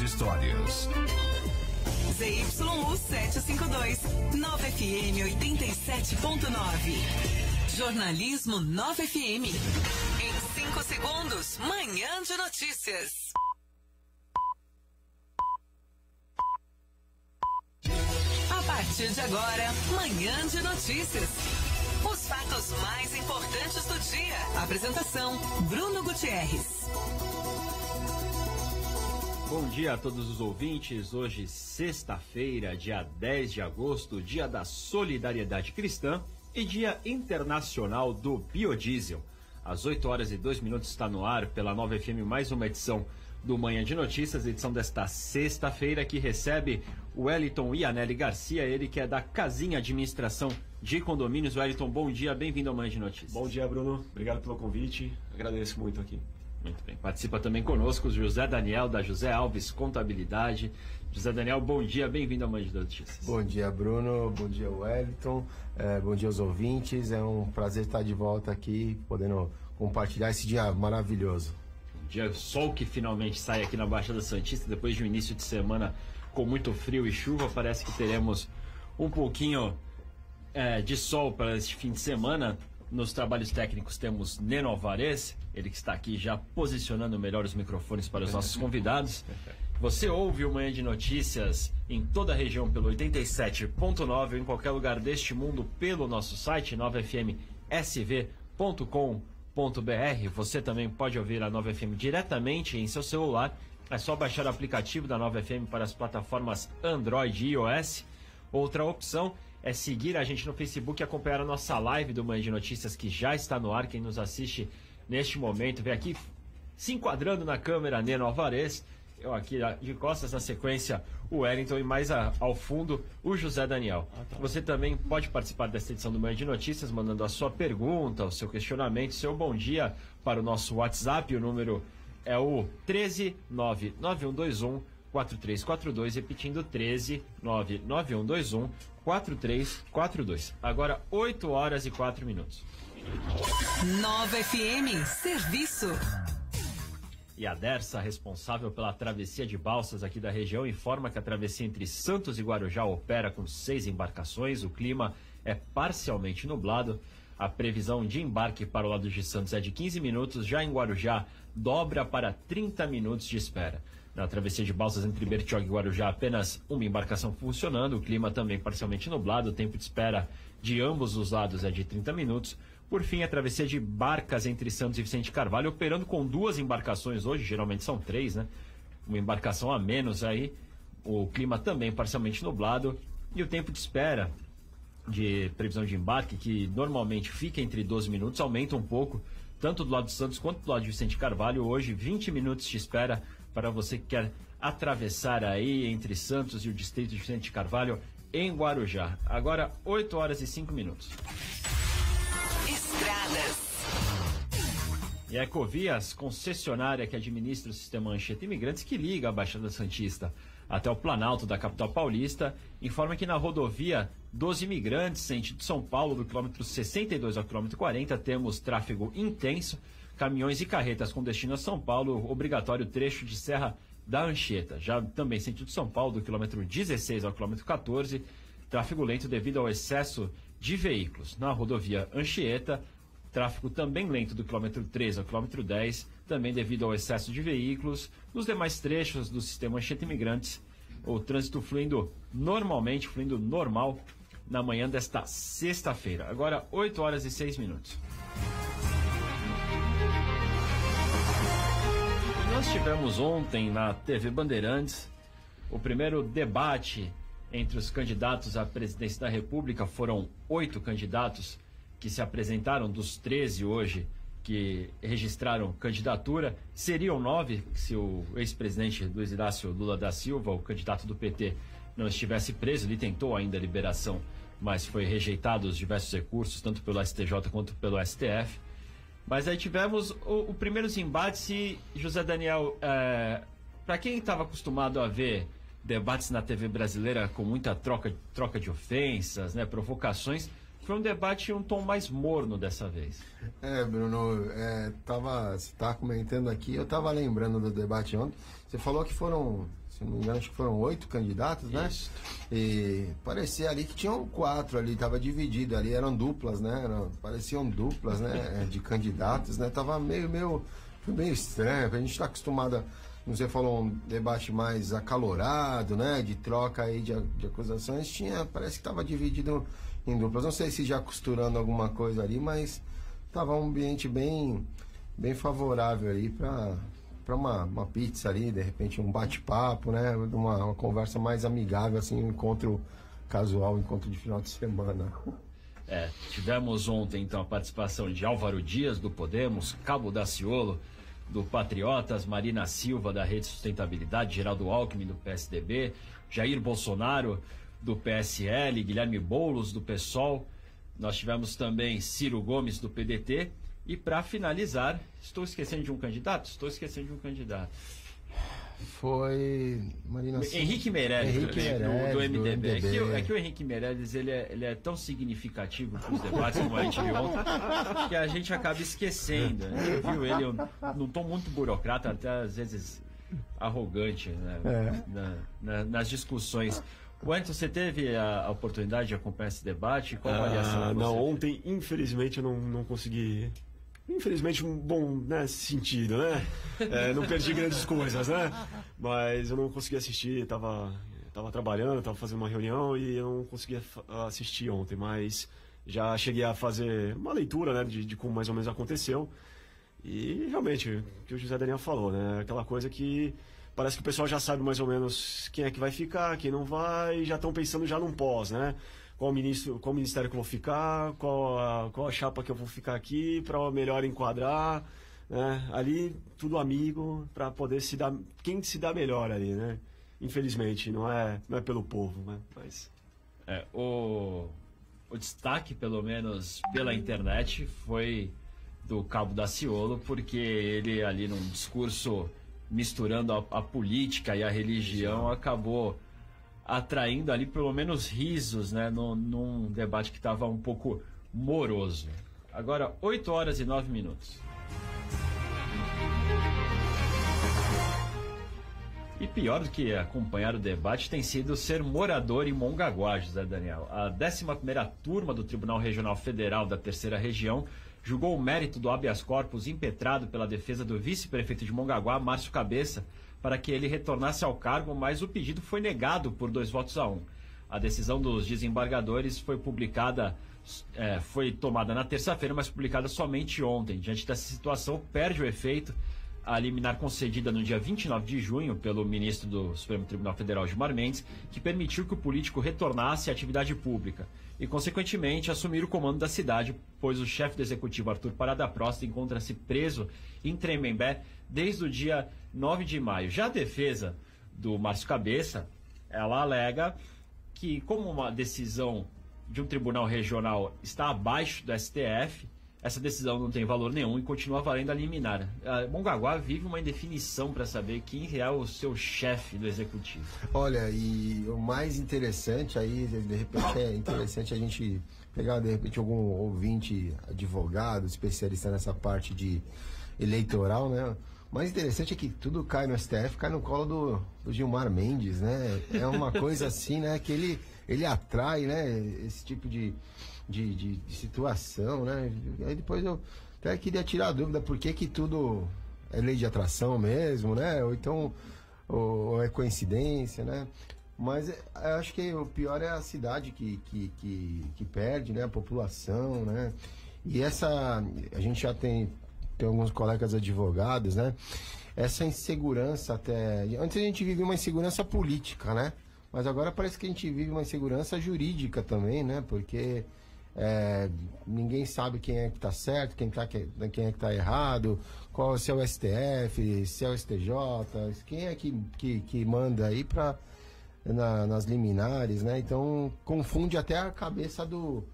histórias. ZYU 752, Nova FM 87.9. Jornalismo Nova FM. Em 5 segundos, Manhã de Notícias. A partir de agora, Manhã de Notícias. Os fatos mais importantes do dia. Apresentação, Bruno Gutierrez. Bom dia a todos os ouvintes. Hoje, sexta-feira, dia 10 de agosto, dia da Solidariedade Cristã e dia internacional do biodiesel. Às 8 horas e 2 minutos está no ar pela Nova FM mais uma edição do Manhã de Notícias, edição desta sexta-feira, que recebe o Wellington Ianelli Garcia, ele que é da Casinha Administração de Condomínios. Wellington, bom dia, bem-vindo ao Manhã de Notícias. Bom dia, Bruno. Obrigado pelo convite. Agradeço muito aqui. Muito bem. Participa também conosco o José Daniel, da José Alves Contabilidade. José Daniel, bom dia, bem-vindo ao Manhã de Notícias. Bom dia, Bruno. Bom dia, Wellington. Bom dia aos ouvintes. É um prazer estar de volta aqui, podendo compartilhar esse dia maravilhoso. Um dia, sol que finalmente sai aqui na Baixada Santista, depois de um início de semana com muito frio e chuva. Parece que teremos um pouquinho de sol para este fim de semana. Nos trabalhos técnicos temos Neno Alvarez, ele que está aqui já posicionando melhor os microfones para os nossos convidados. Você ouve o Manhã de Notícias em toda a região pelo 87.9 ou em qualquer lugar deste mundo pelo nosso site novafmsv.com.br. Você também pode ouvir a Nova FM diretamente em seu celular. É só baixar o aplicativo da Nova FM para as plataformas Android e iOS. Outra opção é seguir a gente no Facebook e acompanhar a nossa live do Manhã de Notícias, que já está no ar. Quem nos assiste neste momento, vê aqui se enquadrando na câmera Neno Alvarez, eu aqui de costas, na sequência o Wellington e mais ao fundo o José Daniel. Você também pode participar desta edição do Manhã de Notícias mandando a sua pergunta, o seu questionamento, seu bom dia para o nosso WhatsApp. O número é o 13991214342, repetindo 13991214342. Agora 8 horas e 4 minutos. Nova FM, serviço. E a Dersa, responsável pela travessia de balsas aqui da região, informa que a travessia entre Santos e Guarujá opera com 6 embarcações. O clima é parcialmente nublado. A previsão de embarque para o lado de Santos é de 15 minutos, já em Guarujá dobra para 30 minutos de espera. Na travessia de balsas entre Bertioga e Guarujá, apenas uma embarcação funcionando, o clima também parcialmente nublado, o tempo de espera de ambos os lados é de 30 minutos. Por fim, a travessia de barcas entre Santos e Vicente Carvalho, operando com 2 embarcações hoje, geralmente são 3, né? Uma embarcação a menos aí, o clima também parcialmente nublado e o tempo de espera de previsão de embarque, que normalmente fica entre 12 minutos, aumenta um pouco, tanto do lado de Santos quanto do lado de Vicente Carvalho. Hoje, 20 minutos de espera para você que quer atravessar aí entre Santos e o distrito de Vicente Carvalho em Guarujá. Agora, 8 horas e 5 minutos. Estradas. E a Ecovias, concessionária que administra o sistema Anchieta Imigrantes, que liga a Baixada Santista até o Planalto da capital paulista, informa que na rodovia dos Imigrantes, sentido São Paulo, do quilômetro 62 ao quilômetro 40, temos tráfego intenso, caminhões e carretas com destino a São Paulo, obrigatório trecho de Serra da Anchieta. Já também sentido São Paulo, do quilômetro 16 ao quilômetro 14, tráfego lento devido ao excesso de veículos. Na rodovia Anchieta, tráfego também lento do quilômetro 13 ao quilômetro 10, também devido ao excesso de veículos. Nos demais trechos do sistema Anchieta Imigrantes, o trânsito fluindo normal na manhã desta sexta-feira. Agora, 8 horas e 6 minutos. Nós tivemos ontem na TV Bandeirantes o primeiro debate entre os candidatos à presidência da República. Foram 8 candidatos que se apresentaram, dos 13 hoje que registraram candidatura. Seriam 9 se o ex-presidente Luiz Inácio Lula da Silva, o candidato do PT, não estivesse preso. Ele tentou ainda a liberação, mas foi rejeitado os diversos recursos, tanto pelo STJ quanto pelo STF. Mas aí tivemos o primeiro embate. E, José Daniel, para quem estava acostumado a ver debates na TV brasileira com muita troca de ofensas, né, provocações, foi um debate em um tom mais morno dessa vez. Bruno, você estava comentando aqui, eu estava lembrando do debate ontem. Você falou que foram, se não me engano, acho que foram 8 candidatos, né? Isso. E parecia ali que tinham 4 ali, estava dividido ali, eram duplas, né? Pareciam duplas, né? De candidatos, né? Tava foi meio estranho, a gente está acostumado a, como você falou, um debate mais acalorado, né? De troca aí de acusações, parece que estava dividido em duplas. Não sei se já costurando alguma coisa ali, mas estava um ambiente bem favorável ali para uma pizza ali, de repente um bate-papo, né? Uma conversa mais amigável, assim, um encontro casual, um encontro de final de semana. Tivemos ontem, então, a participação de Álvaro Dias, do Podemos, Cabo Daciolo, do Patriotas, Marina Silva, da Rede Sustentabilidade, Geraldo Alckmin, do PSDB, Jair Bolsonaro, do PSL, Guilherme Boulos, do PSOL. Nós tivemos também Ciro Gomes, do PDT. E para finalizar, estou esquecendo de um candidato? Estou esquecendo de um candidato. Foi Marina Henrique Meirelles, do MDB. É que o Henrique Meirelles ele é tão significativo para os debates, como a gente viu ontem, que a gente acaba esquecendo. A gente viu ele num tom muito burocrata, até às vezes arrogante, né? Nas discussões. Wellington, você teve a oportunidade de acompanhar esse debate? Qual a avaliação? Não, ontem, infelizmente, eu não consegui. Infelizmente, um bom, né, sentido, né? Não perdi grandes coisas, né? Mas eu não consegui assistir, tava trabalhando, tava fazendo uma reunião e eu não consegui assistir ontem, mas já cheguei a fazer uma leitura, né, de como mais ou menos aconteceu. E realmente, o que o José Daniel falou, né? Aquela coisa que parece que o pessoal já sabe mais ou menos quem é que vai ficar, quem não vai, e já estão pensando já num pós, né? Qual ministério que eu vou ficar, qual a chapa que eu vou ficar aqui para melhor enquadrar, né? Ali tudo amigo para poder quem se dá melhor ali, né? Infelizmente, não é pelo povo, né? Mas o destaque, pelo menos pela internet, foi do Cabo Daciolo, porque ele ali num discurso misturando a política e a religião acabou atraindo ali pelo menos risos, né, num debate que estava um pouco moroso. Agora, 8h09. E pior do que acompanhar o debate tem sido ser morador em Mongaguá, José Daniel. A 11ª turma do Tribunal Regional Federal da Terceira Região julgou o mérito do habeas corpus impetrado pela defesa do vice-prefeito de Mongaguá, Márcio Cabeça, para que ele retornasse ao cargo, mas o pedido foi negado por 2-1. A decisão dos desembargadores foi tomada na terça-feira, mas publicada somente ontem. Diante dessa situação, perde o efeito a liminar concedida no dia 29 de junho pelo ministro do Supremo Tribunal Federal, Gilmar Mendes, que permitiu que o político retornasse à atividade pública e, consequentemente, assumir o comando da cidade, pois o chefe do executivo, Arthur Parada Prosta, encontra-se preso em Tremembé desde o dia 9 de maio. Já a defesa do Márcio Cabeça, ela alega que, como uma decisão de um tribunal regional está abaixo do STF, essa decisão não tem valor nenhum e continua valendo a liminar. Mongaguá vive uma indefinição para saber quem é o seu chefe do executivo. Olha, e o mais interessante aí, de repente é interessante a gente pegar, de repente, algum ouvinte, advogado, especialista nessa parte de eleitoral, né? O mais interessante é que tudo cai no STF, cai no colo do Gilmar Mendes, né? É uma coisa assim, né? Que ele atrai, né? Esse tipo de situação, né? Aí depois eu até queria tirar a dúvida por que tudo é lei de atração mesmo, né? Ou então ou é coincidência, né? Mas eu acho que o pior é a cidade que perde, né? A população, né? E a gente já tem alguns colegas advogados, né? Essa insegurança até... Antes a gente vivia uma insegurança política, né? Mas agora parece que a gente vive uma insegurança jurídica também, né? Porque ninguém sabe quem é que está certo, quem é que está errado, se é o STF, se é o STJ, quem é que manda aí nas liminares, né? Então confunde até a cabeça do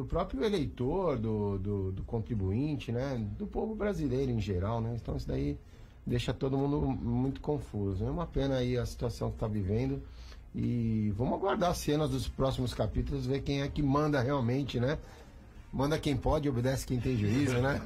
próprio eleitor, do contribuinte, né? Do povo brasileiro em geral, né? Então isso daí deixa todo mundo muito confuso. É uma pena aí a situação que está vivendo E vamos aguardar as cenas dos próximos capítulos, ver quem é que manda realmente, né? Manda quem pode, obedece quem tem juízo, né?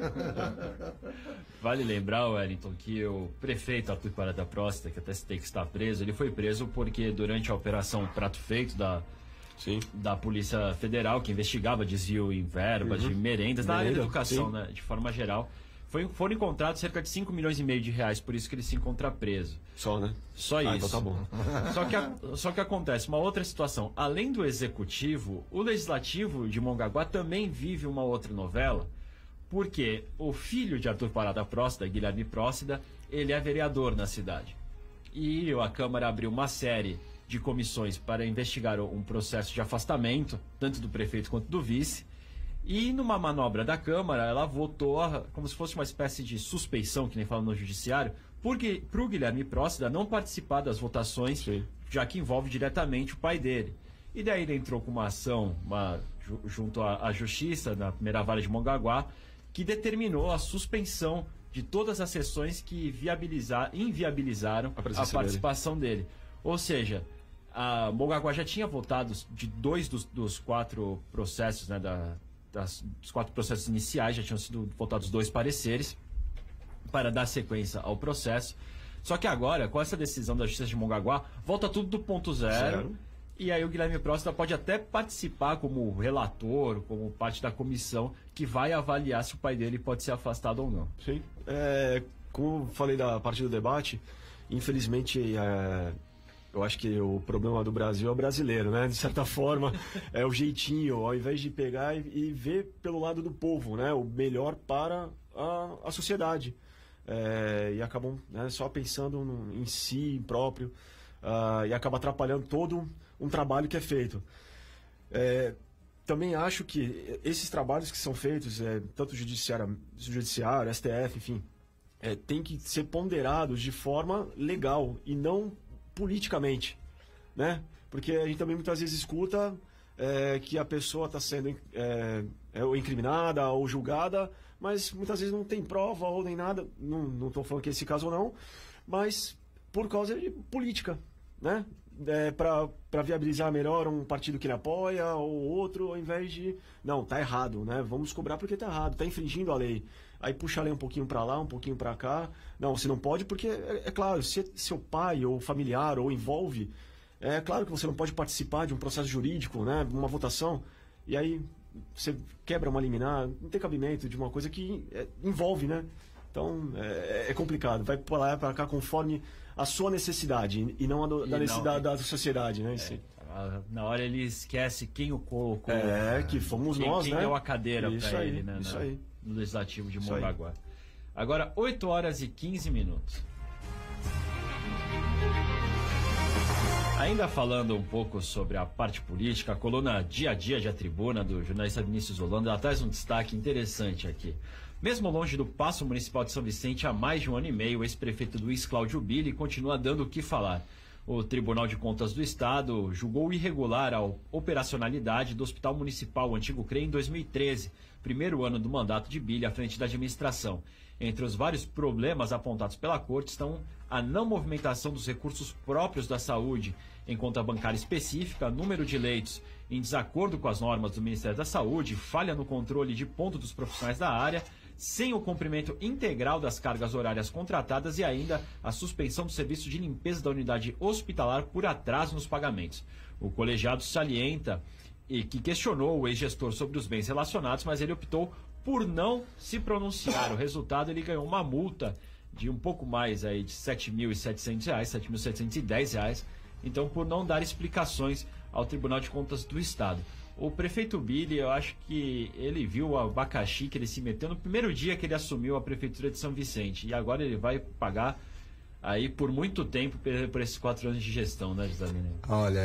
Vale lembrar, Wellington, que o prefeito Arthur Pará da Próstata, que até tem que estar preso, ele foi preso porque durante a operação Prato Feito da Polícia Federal, que investigava desvio em verbas de merendas, na área da educação, né, de forma geral, foram encontrados cerca de 5 milhões e meio de reais, por isso que ele se encontra preso. Só, né? Só isso. Então tá bom. Só que acontece uma outra situação. Além do executivo, o legislativo de Mongaguá também vive uma outra novela, porque o filho de Arthur Pará da Próstata, Guilherme Próstata, ele é vereador na cidade. E a Câmara abriu uma série de comissões para investigar um processo de afastamento, tanto do prefeito quanto do vice. E numa manobra da Câmara, ela votou como se fosse uma espécie de suspeição, que nem fala no judiciário, para o Guilherme Próstata não participar das votações, já que envolve diretamente o pai dele. E daí ele entrou com uma ação junto à Justiça, na primeira vara de Mongaguá, que determinou a suspensão de todas as sessões que inviabilizaram a participação dele. Ou seja, a Mongaguá já tinha votado de 2 dos 4 processos, né, dos 4 processos iniciais, já tinham sido votados 2 pareceres para dar sequência ao processo. Só que agora, com essa decisão da Justiça de Mongaguá, volta tudo do ponto zero. E aí o Guilherme Próstata pode até participar como relator, como parte da comissão que vai avaliar se o pai dele pode ser afastado ou não. Sim. Como eu falei da parte do debate, infelizmente eu acho que o problema do Brasil é o brasileiro, né? De certa forma, é o jeitinho, ao invés de pegar e ver pelo lado do povo, né? O melhor para a sociedade. E acabam, né, só pensando em si próprio, e acaba atrapalhando todo um trabalho que é feito. Também acho que esses trabalhos que são feitos, tanto judiciário, STF, enfim, tem que ser ponderados de forma legal e não politicamente, né? Porque a gente também muitas vezes escuta que a pessoa está sendo ou incriminada ou julgada, mas muitas vezes não tem prova ou nem nada, não estou falando que é esse caso ou não, mas por causa de política, né? Para viabilizar melhor um partido que ele apoia ou outro, ao invés de, não, tá errado, né? Vamos cobrar porque tá errado, tá infringindo a lei. Aí puxa a lei um pouquinho para lá, um pouquinho para cá. Não, você não pode porque, é claro, se seu pai ou familiar ou envolve, é claro que você não pode participar de um processo jurídico, né? Uma votação, e aí você quebra uma liminar, não tem cabimento de uma coisa que envolve, né? Então, é complicado. Vai para lá e para cá conforme a sua necessidade e não da necessidade da sociedade, né? Na hora ele esquece quem o colocou. Que fomos nós, quem né? deu a cadeira para ele, né? Isso aí. No Legislativo de Mongaguá. Agora, 8 horas e 15 minutos. Ainda falando um pouco sobre a parte política, a coluna Dia a Dia de A Tribuna, do jornalista Vinícius Holanda, ela traz um destaque interessante aqui. Mesmo longe do Paço Municipal de São Vicente há mais de 1 ano e meio, o ex-prefeito Luiz Cláudio Billy continua dando o que falar. O Tribunal de Contas do Estado julgou irregular a operacionalidade do Hospital Municipal, o antigo CREI, em 2013, primeiro ano do mandato de Billy à frente da administração. Entre os vários problemas apontados pela Corte estão a não movimentação dos recursos próprios da saúde em conta bancária específica, número de leitos em desacordo com as normas do Ministério da Saúde, falha no controle de ponto dos profissionais da área, sem o cumprimento integral das cargas horárias contratadas e ainda a suspensão do serviço de limpeza da unidade hospitalar por atraso nos pagamentos. O colegiado salienta e que questionou o ex-gestor sobre os bens relacionados, mas ele optou por não se pronunciar. O resultado, ele ganhou uma multa de um pouco mais aí de R$ 7.700, R$ 7.710, então por não dar explicações ao Tribunal de Contas do Estado. O prefeito Billy, eu acho que ele viu o abacaxi que ele se meteu no primeiro dia que ele assumiu a prefeitura de São Vicente. E agora ele vai pagar aí por muito tempo por esses 4 anos de gestão, né, Gisalina? Olha,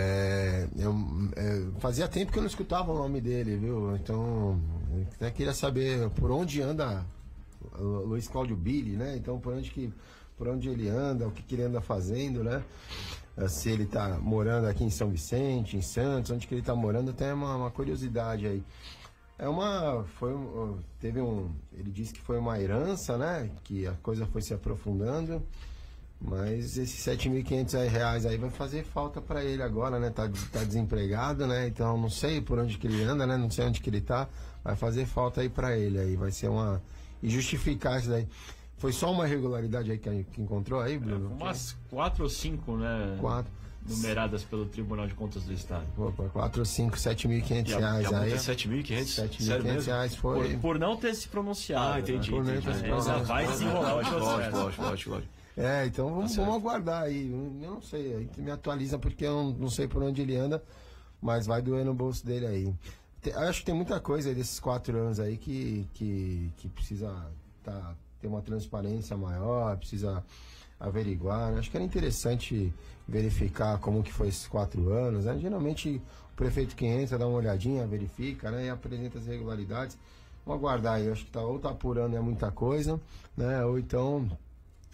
fazia tempo que eu não escutava o nome dele, viu? Então, eu até queria saber por onde anda o Luiz Cláudio Billy, né? Então, por onde ele anda, o que ele anda fazendo, né? Se ele está morando aqui em São Vicente, em Santos, onde que ele está morando, tem uma curiosidade aí. Ele disse que foi uma herança, né? Que a coisa foi se aprofundando Mas esses R$7.500 aí vai fazer falta para ele agora, né? Tá desempregado, né? Então não sei por onde que ele anda, né? Não sei onde que ele tá. Vai fazer falta aí para ele aí. Vai ser uma... E justificar isso daí. Foi só uma irregularidade aí que encontrou aí, Bruno? Umas 4 ou 5, né? 4. Numeradas pelo Tribunal de Contas do Estado. Opa, 4 ou 5, R$7.500 aí. R$7.500? R$7.500 foi... Por não ter se pronunciado. Entendi. Né? Já vai desenrolar o processo. Lógico. Então vamos aguardar aí. Eu não sei, aí me atualiza porque eu não sei por onde ele anda, mas vai doer no bolso dele aí. Acho que tem muita coisa aí desses 4 anos aí que precisa ter uma transparência maior, precisa averiguar, né? Acho que era interessante verificar como que foi esses 4 anos, né? Geralmente o prefeito que entra dá uma olhadinha, verifica, né? E apresenta as irregularidades. Vamos aguardar aí, acho que ou tá apurando muita coisa, né? Ou então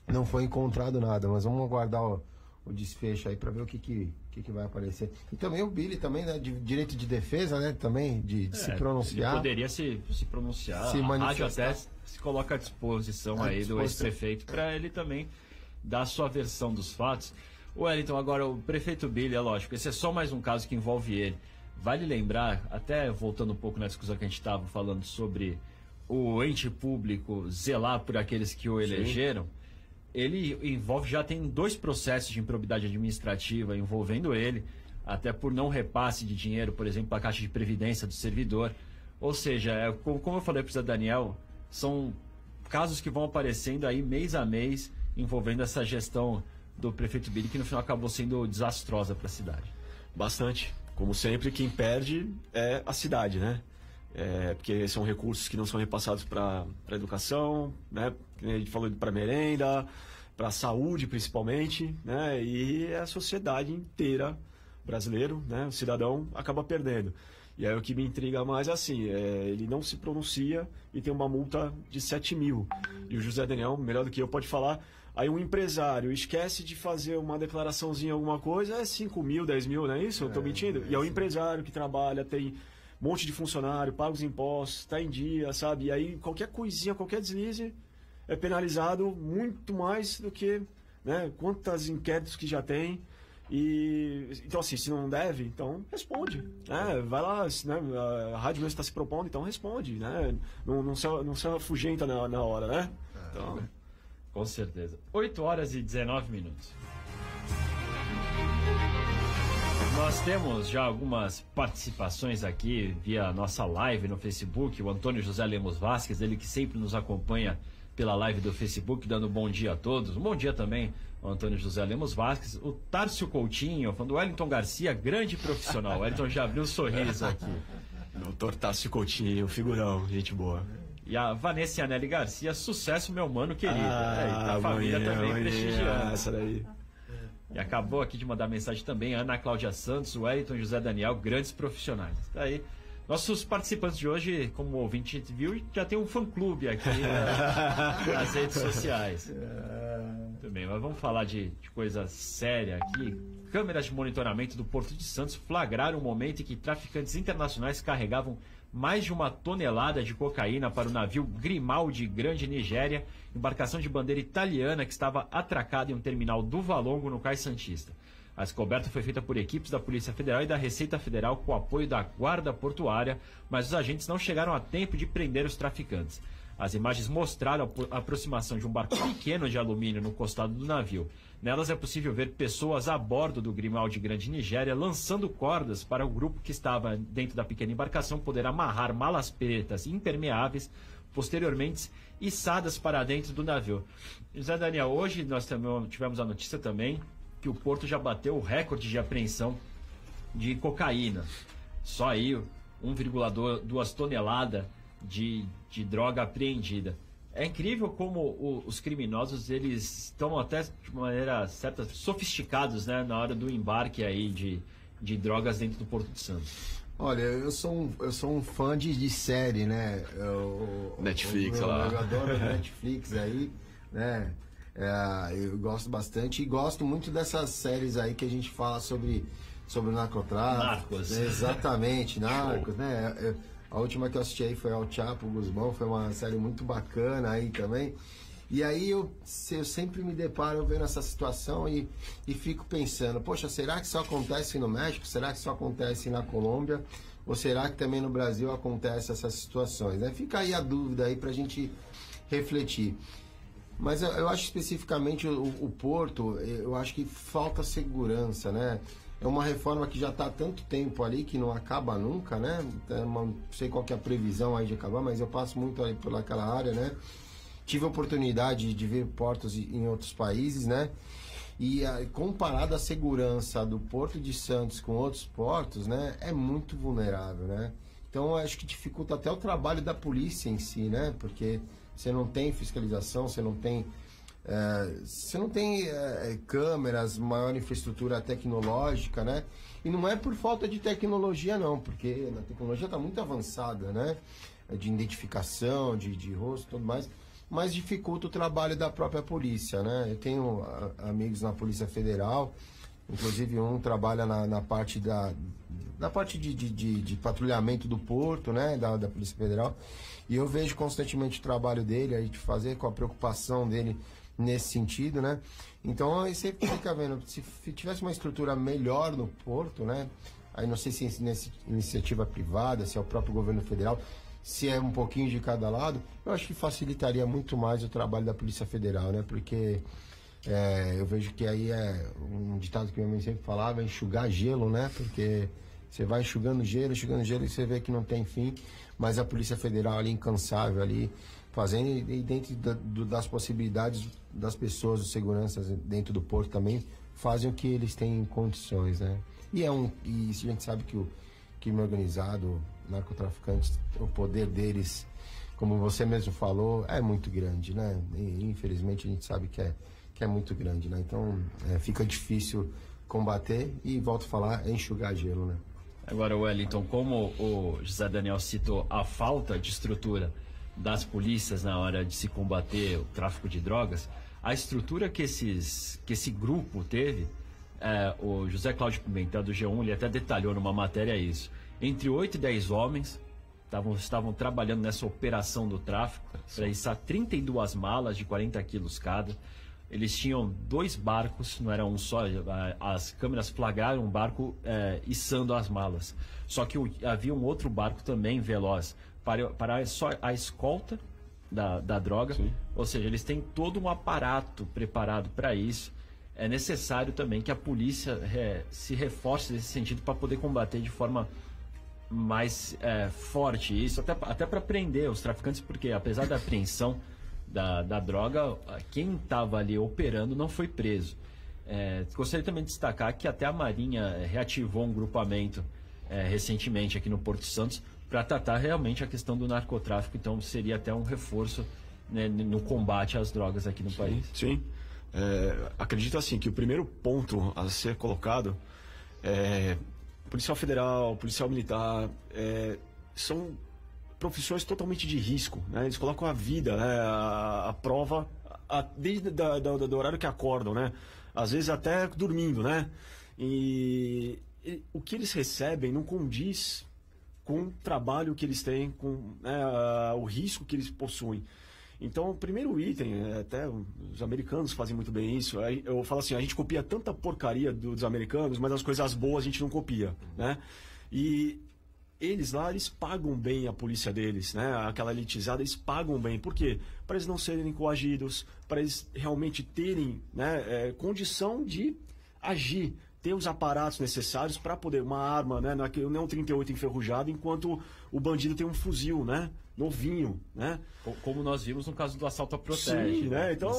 não foi encontrado nada, mas vamos aguardar o desfecho aí para ver o que vai aparecer. E também o Billy também, né? De direito de defesa, né? Também de se pronunciar. Ele poderia se pronunciar, se a rádio até se coloca à disposição aí do ex-prefeito para ele também dar a sua versão dos fatos. Wellington, agora o prefeito Billy, é lógico, esse é só mais um caso que envolve ele. Vale lembrar, até voltando um pouco na discussão que a gente estava falando sobre o ente público zelar por aqueles que o elegeram, ele envolve, já tem 2 processos de improbidade administrativa envolvendo ele, até por não repasse de dinheiro, por exemplo, para a Caixa de Previdência do servidor. Ou seja, como eu falei para o Zé Daniel, são casos que vão aparecendo aí mês a mês, envolvendo essa gestão do prefeito Billy, que no final acabou sendo desastrosa para a cidade. Bastante. Como sempre, quem perde é a cidade, né? Porque são recursos que não são repassados para a educação, né? A gente falou para merenda, para a saúde principalmente, né? E a sociedade inteira brasileira, né? O cidadão acaba perdendo. E aí o que me intriga mais é assim, ele não se pronuncia e tem uma multa de 7 mil. E o José Daniel, melhor do que eu, pode falar. Aí um empresário esquece de fazer uma declaraçãozinha, alguma coisa, é 5 mil, 10 mil, não é isso? Eu estou mentindo? E é o empresário que trabalha, tem um monte de funcionário, paga os impostos, está em dia, sabe? E aí qualquer coisinha, qualquer deslize é penalizado muito mais do que, né, quantos inquéritos que já tem. Então, assim, se não deve, então responde, né? Vai lá, né? A rádio mesmo está se propondo, então responde, né? Não se afugenta na hora, né? Então... Com certeza. 8h19. Nós temos já algumas participações aqui via nossa live no Facebook. O Antônio José Lemos Vasquez, ele que sempre nos acompanha pela live do Facebook, dando bom dia a todos. Um bom dia também ao Antônio José Lemos Vasquez. O Tárcio Coutinho, falando do Wellington Garcia, grande profissional. O Wellington já abriu um sorriso aqui. Doutor Tárcio Coutinho, figurão, gente boa. E a Vanessa Anelli Garcia, sucesso, meu mano querido. A família também prestigiando. Essa daí. E acabou aqui de mandar mensagem também a Ana Cláudia Santos, o Wellington José Daniel, grandes profissionais. Tá aí. Nossos participantes de hoje, como o ouvinte a gente viu, já tem um fã-clube aqui nas redes sociais. Muito bem, mas vamos falar de coisa séria aqui. Câmeras de monitoramento do Porto de Santos flagraram o momento em que traficantes internacionais carregavam mais de 1 tonelada de cocaína para o navio Grimaldi Grande Nigéria, embarcação de bandeira italiana que estava atracada em um terminal do Valongo, no Cais Santista. A descoberta foi feita por equipes da Polícia Federal e da Receita Federal com o apoio da Guarda Portuária, mas os agentes não chegaram a tempo de prender os traficantes. As imagens mostraram a aproximação de um barco pequeno de alumínio no costado do navio. Nelas é possível ver pessoas a bordo do Grimaldi Grande Nigéria lançando cordas para o grupo que estava dentro da pequena embarcação poder amarrar malas pretas impermeáveis, posteriormente içadas para dentro do navio. José Daniel, hoje nós também tivemos a notícia também que o Porto já bateu o recorde de apreensão de cocaína. Só aí 1,2 toneladas de droga apreendida. É incrível como os criminosos, eles estão até de maneira certa sofisticados, né, na hora do embarque aí de drogas dentro do Porto de Santos. Olha, eu sou um fã de série, né? Netflix, lá. Eu adoro Netflix aí, né? Eu gosto bastante e gosto muito dessas séries aí que a gente fala sobre o narcotráfico. Narcos. Exatamente, Narcos, né? A última que eu assisti aí foi El Chapo Guzmão, foi uma série muito bacana aí também. E aí eu sempre me deparo vendo essa situação e fico pensando, poxa, será que só acontece no México? Será que só acontece na Colômbia? Ou será que também no Brasil acontece essas situações? Né? Fica aí a dúvida aí pra gente refletir. Mas eu acho especificamente o Porto, eu acho que falta segurança, né? É uma reforma que já está há tanto tempo ali, que não acaba nunca, né? Não sei qual que é a previsão aí de acabar, mas eu passo muito ali por aquela área, né? Tive a oportunidade de ver portos em outros países, né? E comparado a segurança do Porto de Santos com outros portos, né? É muito vulnerável, né? Então, eu acho que dificulta até o trabalho da polícia em si, né? Porque você não tem fiscalização, você não tem câmeras, maior infraestrutura tecnológica, né? E não é por falta de tecnologia, não, porque a tecnologia está muito avançada, né? De identificação, de rosto e tudo mais, mas dificulta o trabalho da própria polícia, né? Eu tenho amigos na Polícia Federal, inclusive um trabalha na parte de patrulhamento do porto, né? Da Polícia Federal, e eu vejo constantemente o trabalho dele, aí de fazer com a preocupação dele nesse sentido, né? Então, aí você fica vendo, se tivesse uma estrutura melhor no porto, né? Aí não sei se é iniciativa privada, se é o próprio governo federal, se é um pouquinho de cada lado, eu acho que facilitaria muito mais o trabalho da Polícia Federal, né? Porque eu vejo que aí é um ditado que minha mãe sempre falava, enxugar gelo, né? Porque você vai enxugando gelo e você vê que não tem fim, mas a Polícia Federal ali incansável ali, fazendo, e dentro das possibilidades das pessoas, de segurança dentro do porto também, fazem o que eles têm condições, né? E a gente sabe que o crime organizado, narcotraficantes, o poder deles, como você mesmo falou, é muito grande, né? E, infelizmente a gente sabe que é muito grande, né? Então fica difícil combater e, volto a falar, enxugar gelo, né? Agora, Wellington, como o José Daniel citou a falta de estrutura das polícias na hora de se combater o tráfico de drogas, a estrutura que esse grupo teve, o José Cláudio Pimentel do G1, ele até detalhou numa matéria isso, entre 8 e 10 homens estavam trabalhando nessa operação do tráfico para içar 32 malas de 40 quilos cada. Eles tinham 2 barcos, não era um só, as câmeras flagraram um barco içando as malas. Só que havia um outro barco também veloz, para só a escolta da droga. Sim. Ou seja, eles têm todo um aparato preparado para isso. É necessário também que a polícia se reforce nesse sentido para poder combater de forma mais forte isso, até para prender os traficantes, porque apesar da apreensão da droga, quem estava ali operando não foi preso. Gostaria também de destacar que até a Marinha reativou um grupamento recentemente aqui no Porto Santos para tratar realmente a questão do narcotráfico, então seria até um reforço, né, no combate às drogas aqui no país. Sim. Acredito assim que o primeiro ponto a ser colocado policial federal, policial militar, são profissões totalmente de risco, né? Eles colocam a vida, né, a prova desde do horário que acordam, né? Às vezes até dormindo, né? E o que eles recebem não condiz com o trabalho que eles têm, com o risco que eles possuem. Então, o primeiro item, até os americanos fazem muito bem isso, eu falo assim, a gente copia tanta porcaria dos americanos, mas as coisas boas a gente não copia, né? E eles lá, eles pagam bem a polícia deles, né? Aquela elitizada, eles pagam bem. Por quê? Para eles não serem coagidos, para eles realmente terem, né, condição de agir, ter os aparatos necessários para poder, uma arma, né? Não é um 38 enferrujado, enquanto o bandido tem um fuzil, né? Novinho, né? Como nós vimos no caso do assalto à Protege. Sim, né? Então,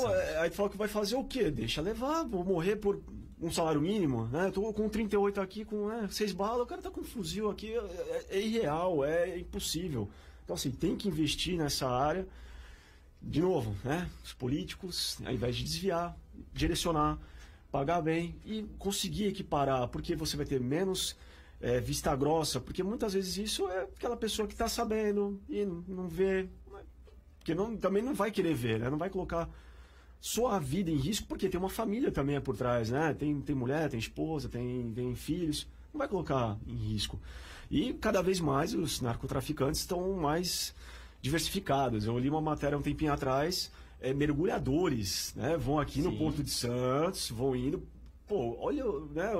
aí tu fala que vai fazer o quê? Deixa levar, vou morrer por um salário mínimo, né? Eu tô com 38 aqui, com 6 balas, o cara tá com um fuzil aqui, é irreal, é impossível. Então, assim, tem que investir nessa área. De novo, né? Os políticos, ao invés de desviar, direcionar, pagar bem e conseguir equiparar, porque você vai ter menos vista grossa, porque muitas vezes isso é aquela pessoa que está sabendo e não vê, porque também não vai querer ver, né? Não vai colocar sua vida em risco, porque tem uma família também por trás, né? Tem mulher, tem esposa, tem filhos, não vai colocar em risco. E cada vez mais os narcotraficantes estão mais diversificados. Eu li uma matéria um tempinho atrás, mergulhadores, né? Vão aqui no Porto de Santos, vão indo. Pô, olha, né?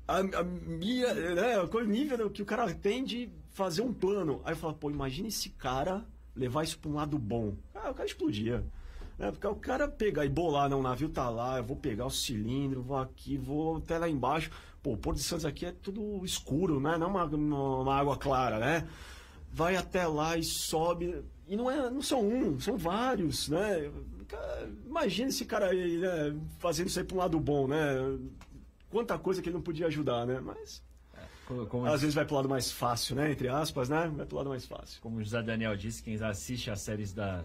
A minha, né? O nível que o cara tem de fazer um plano. Aí eu falo, pô, imagina esse cara levar isso para um lado bom. O cara explodia. Né? Porque o cara pegar e bolar, não, o navio tá lá, eu vou pegar o cilindro, vou aqui, vou até lá embaixo. Pô, o Porto de Santos aqui é tudo escuro, né? Não uma água clara, né? Vai até lá e sobe. E não são são vários, né? Imagina esse cara aí, né? Fazendo isso aí para um lado bom, né? Quanta coisa que ele não podia ajudar, né? Mas às vezes vai pro lado mais fácil, né? Entre aspas, né? Vai pro lado mais fácil. Como o José Daniel disse, quem assiste as séries da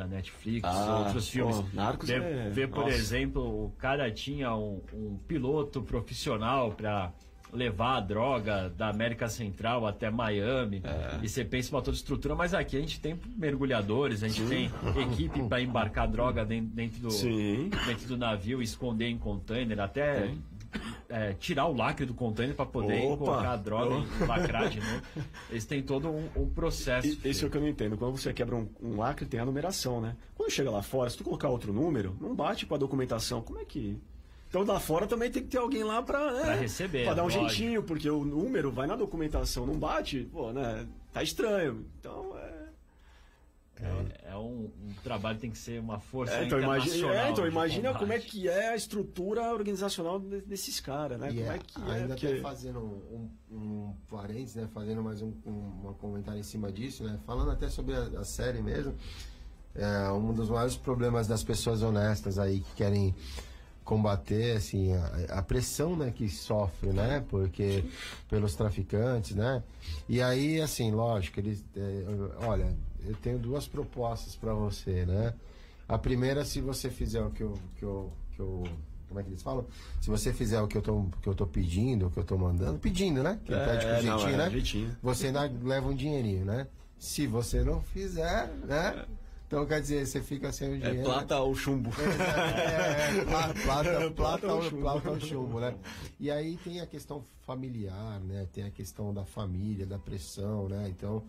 Netflix, outros filmes, Narcos vê, por exemplo, o cara tinha um piloto profissional para levar a droga da América Central até Miami, e você pensa uma toda estrutura, mas aqui a gente tem mergulhadores, a gente tem equipe para embarcar droga dentro do navio, esconder em container, até tirar o lacre do container para poder colocar a droga e lacrar de novo. Eles têm todo um processo. Esse é o que eu não entendo. Quando você quebra um lacre, tem a numeração, né? Quando chega lá fora, se tu colocar outro número, não bate com a documentação. Como é que... Então lá fora também tem que ter alguém lá para receber, para dar um jeitinho, porque o número vai na documentação, não bate, pô, né? Tá estranho. Então um trabalho que tem que ser uma força internacional. Então imagina como é que é a estrutura organizacional desses caras, né? Como é que ainda até fazendo um parênteses, né? Fazendo mais um comentário em cima disso, né? Falando até sobre a série mesmo, um dos maiores problemas das pessoas honestas aí que querem combater assim a pressão, né, que sofre, né, porque pelos traficantes, né, e aí assim, lógico, eles olha, eu tenho duas propostas para você, né. A primeira, se você fizer o que eu como é que eles falam? Se você fizer o que eu tô pedindo, o que eu tô mandando, pedindo, né, que pede com jeitinho, né, jeitinho. Você ainda leva um dinheirinho, né. Se você não fizer, né, então, quer dizer, você fica sem o dinheiro. Plata ou chumbo. Plata ou chumbo, né? E aí tem a questão familiar, né? Tem a questão da família, da pressão, né? Então,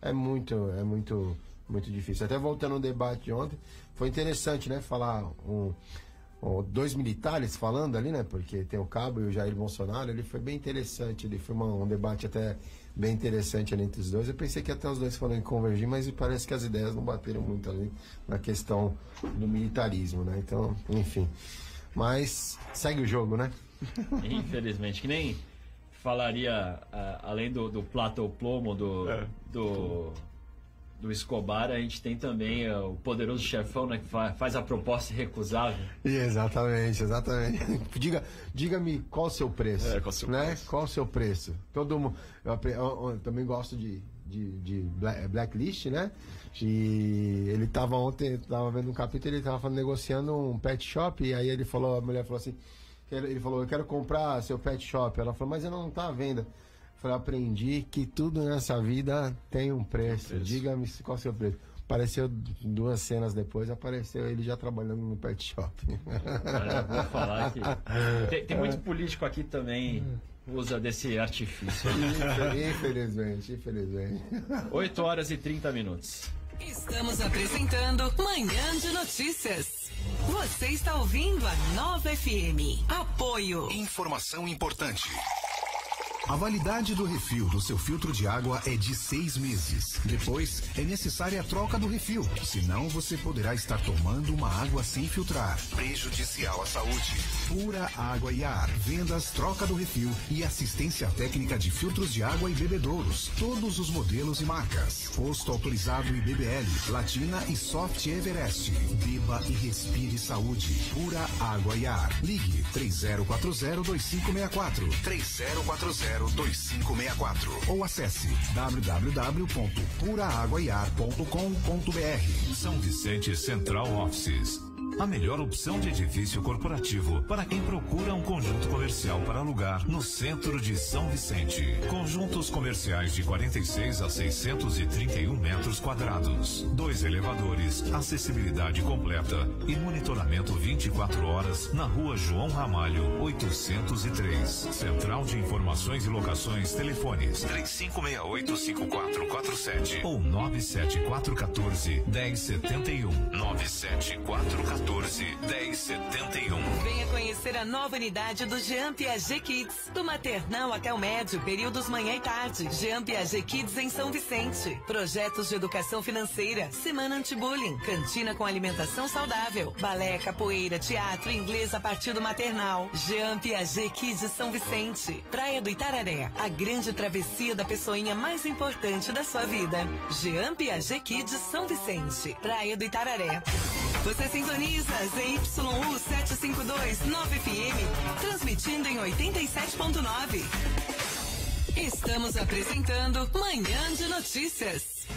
é muito difícil. Até voltando ao debate de ontem, foi interessante, né? Falar dois militares falando ali, né? Porque tem o Cabo e o Jair Bolsonaro, ele foi bem interessante. Ele foi um debate até bem interessante ali entre os dois. Eu pensei que até os dois foram convergir, mas parece que as ideias não bateram muito ali na questão do militarismo, né? Então, enfim. Mas segue o jogo, né? Infelizmente, que nem falaria, além do plata ou plomo do Escobar, a gente tem também o poderoso chefão, né, que faz a proposta irrecusável. Exatamente. Diga-me qual o seu preço. Qual o seu preço? Todo mundo. Eu também gosto de Blacklist, né? E ele tava vendo um capítulo, ele tava negociando um pet shop, e aí a mulher falou assim, ele falou, eu quero comprar seu pet shop. Ela falou, mas eu não tá à venda. Eu aprendi que tudo nessa vida tem um preço. Diga-me qual é o seu preço. Apareceu 2 cenas depois, apareceu ele já trabalhando no pet shop. Eu vou falar que tem muito político aqui também usa desse artifício. Infelizmente. 8h30. Estamos apresentando Manhã de Notícias. Você está ouvindo a Nova FM. Apoio. Informação importante. A validade do refil do seu filtro de água é de 6 meses. Depois, é necessária a troca do refil, senão você poderá estar tomando uma água sem filtrar. Prejudicial à saúde. Pura Água e Ar. Vendas, troca do refil e assistência técnica de filtros de água e bebedouros. Todos os modelos e marcas. Posto autorizado IBBL, Latina e Soft Everest. Beba e respire saúde. Pura Água e Ar. Ligue 3040-2564. 3040-2564 ou acesse www.puraaguaiar.com.br. São Vicente Central Offices. A melhor opção de edifício corporativo para quem procura um conjunto comercial para alugar no centro de São Vicente. Conjuntos comerciais de 46 a 631 metros quadrados. 2 elevadores, acessibilidade completa e monitoramento 24 horas na rua João Ramalho, 803. Central de Informações e Locações, telefones 3568-5447 ou 97414-1071. 97414-1071. Venha conhecer a nova unidade do Jean Piaget Kids. Do maternal até o médio, períodos manhã e tarde. Jean Piaget Kids em São Vicente. Projetos de educação financeira, semana anti-bullying, cantina com alimentação saudável, balé, capoeira, teatro, inglês a partir do maternal. Jean Piaget Kids São Vicente. Praia do Itararé, a grande travessia da pessoinha mais importante da sua vida. Jean Piaget Kids São Vicente. Praia do Itararé. Você sintoniza ZYU 752 9 FM, transmitindo em 87.9. Estamos apresentando Manhã de Notícias.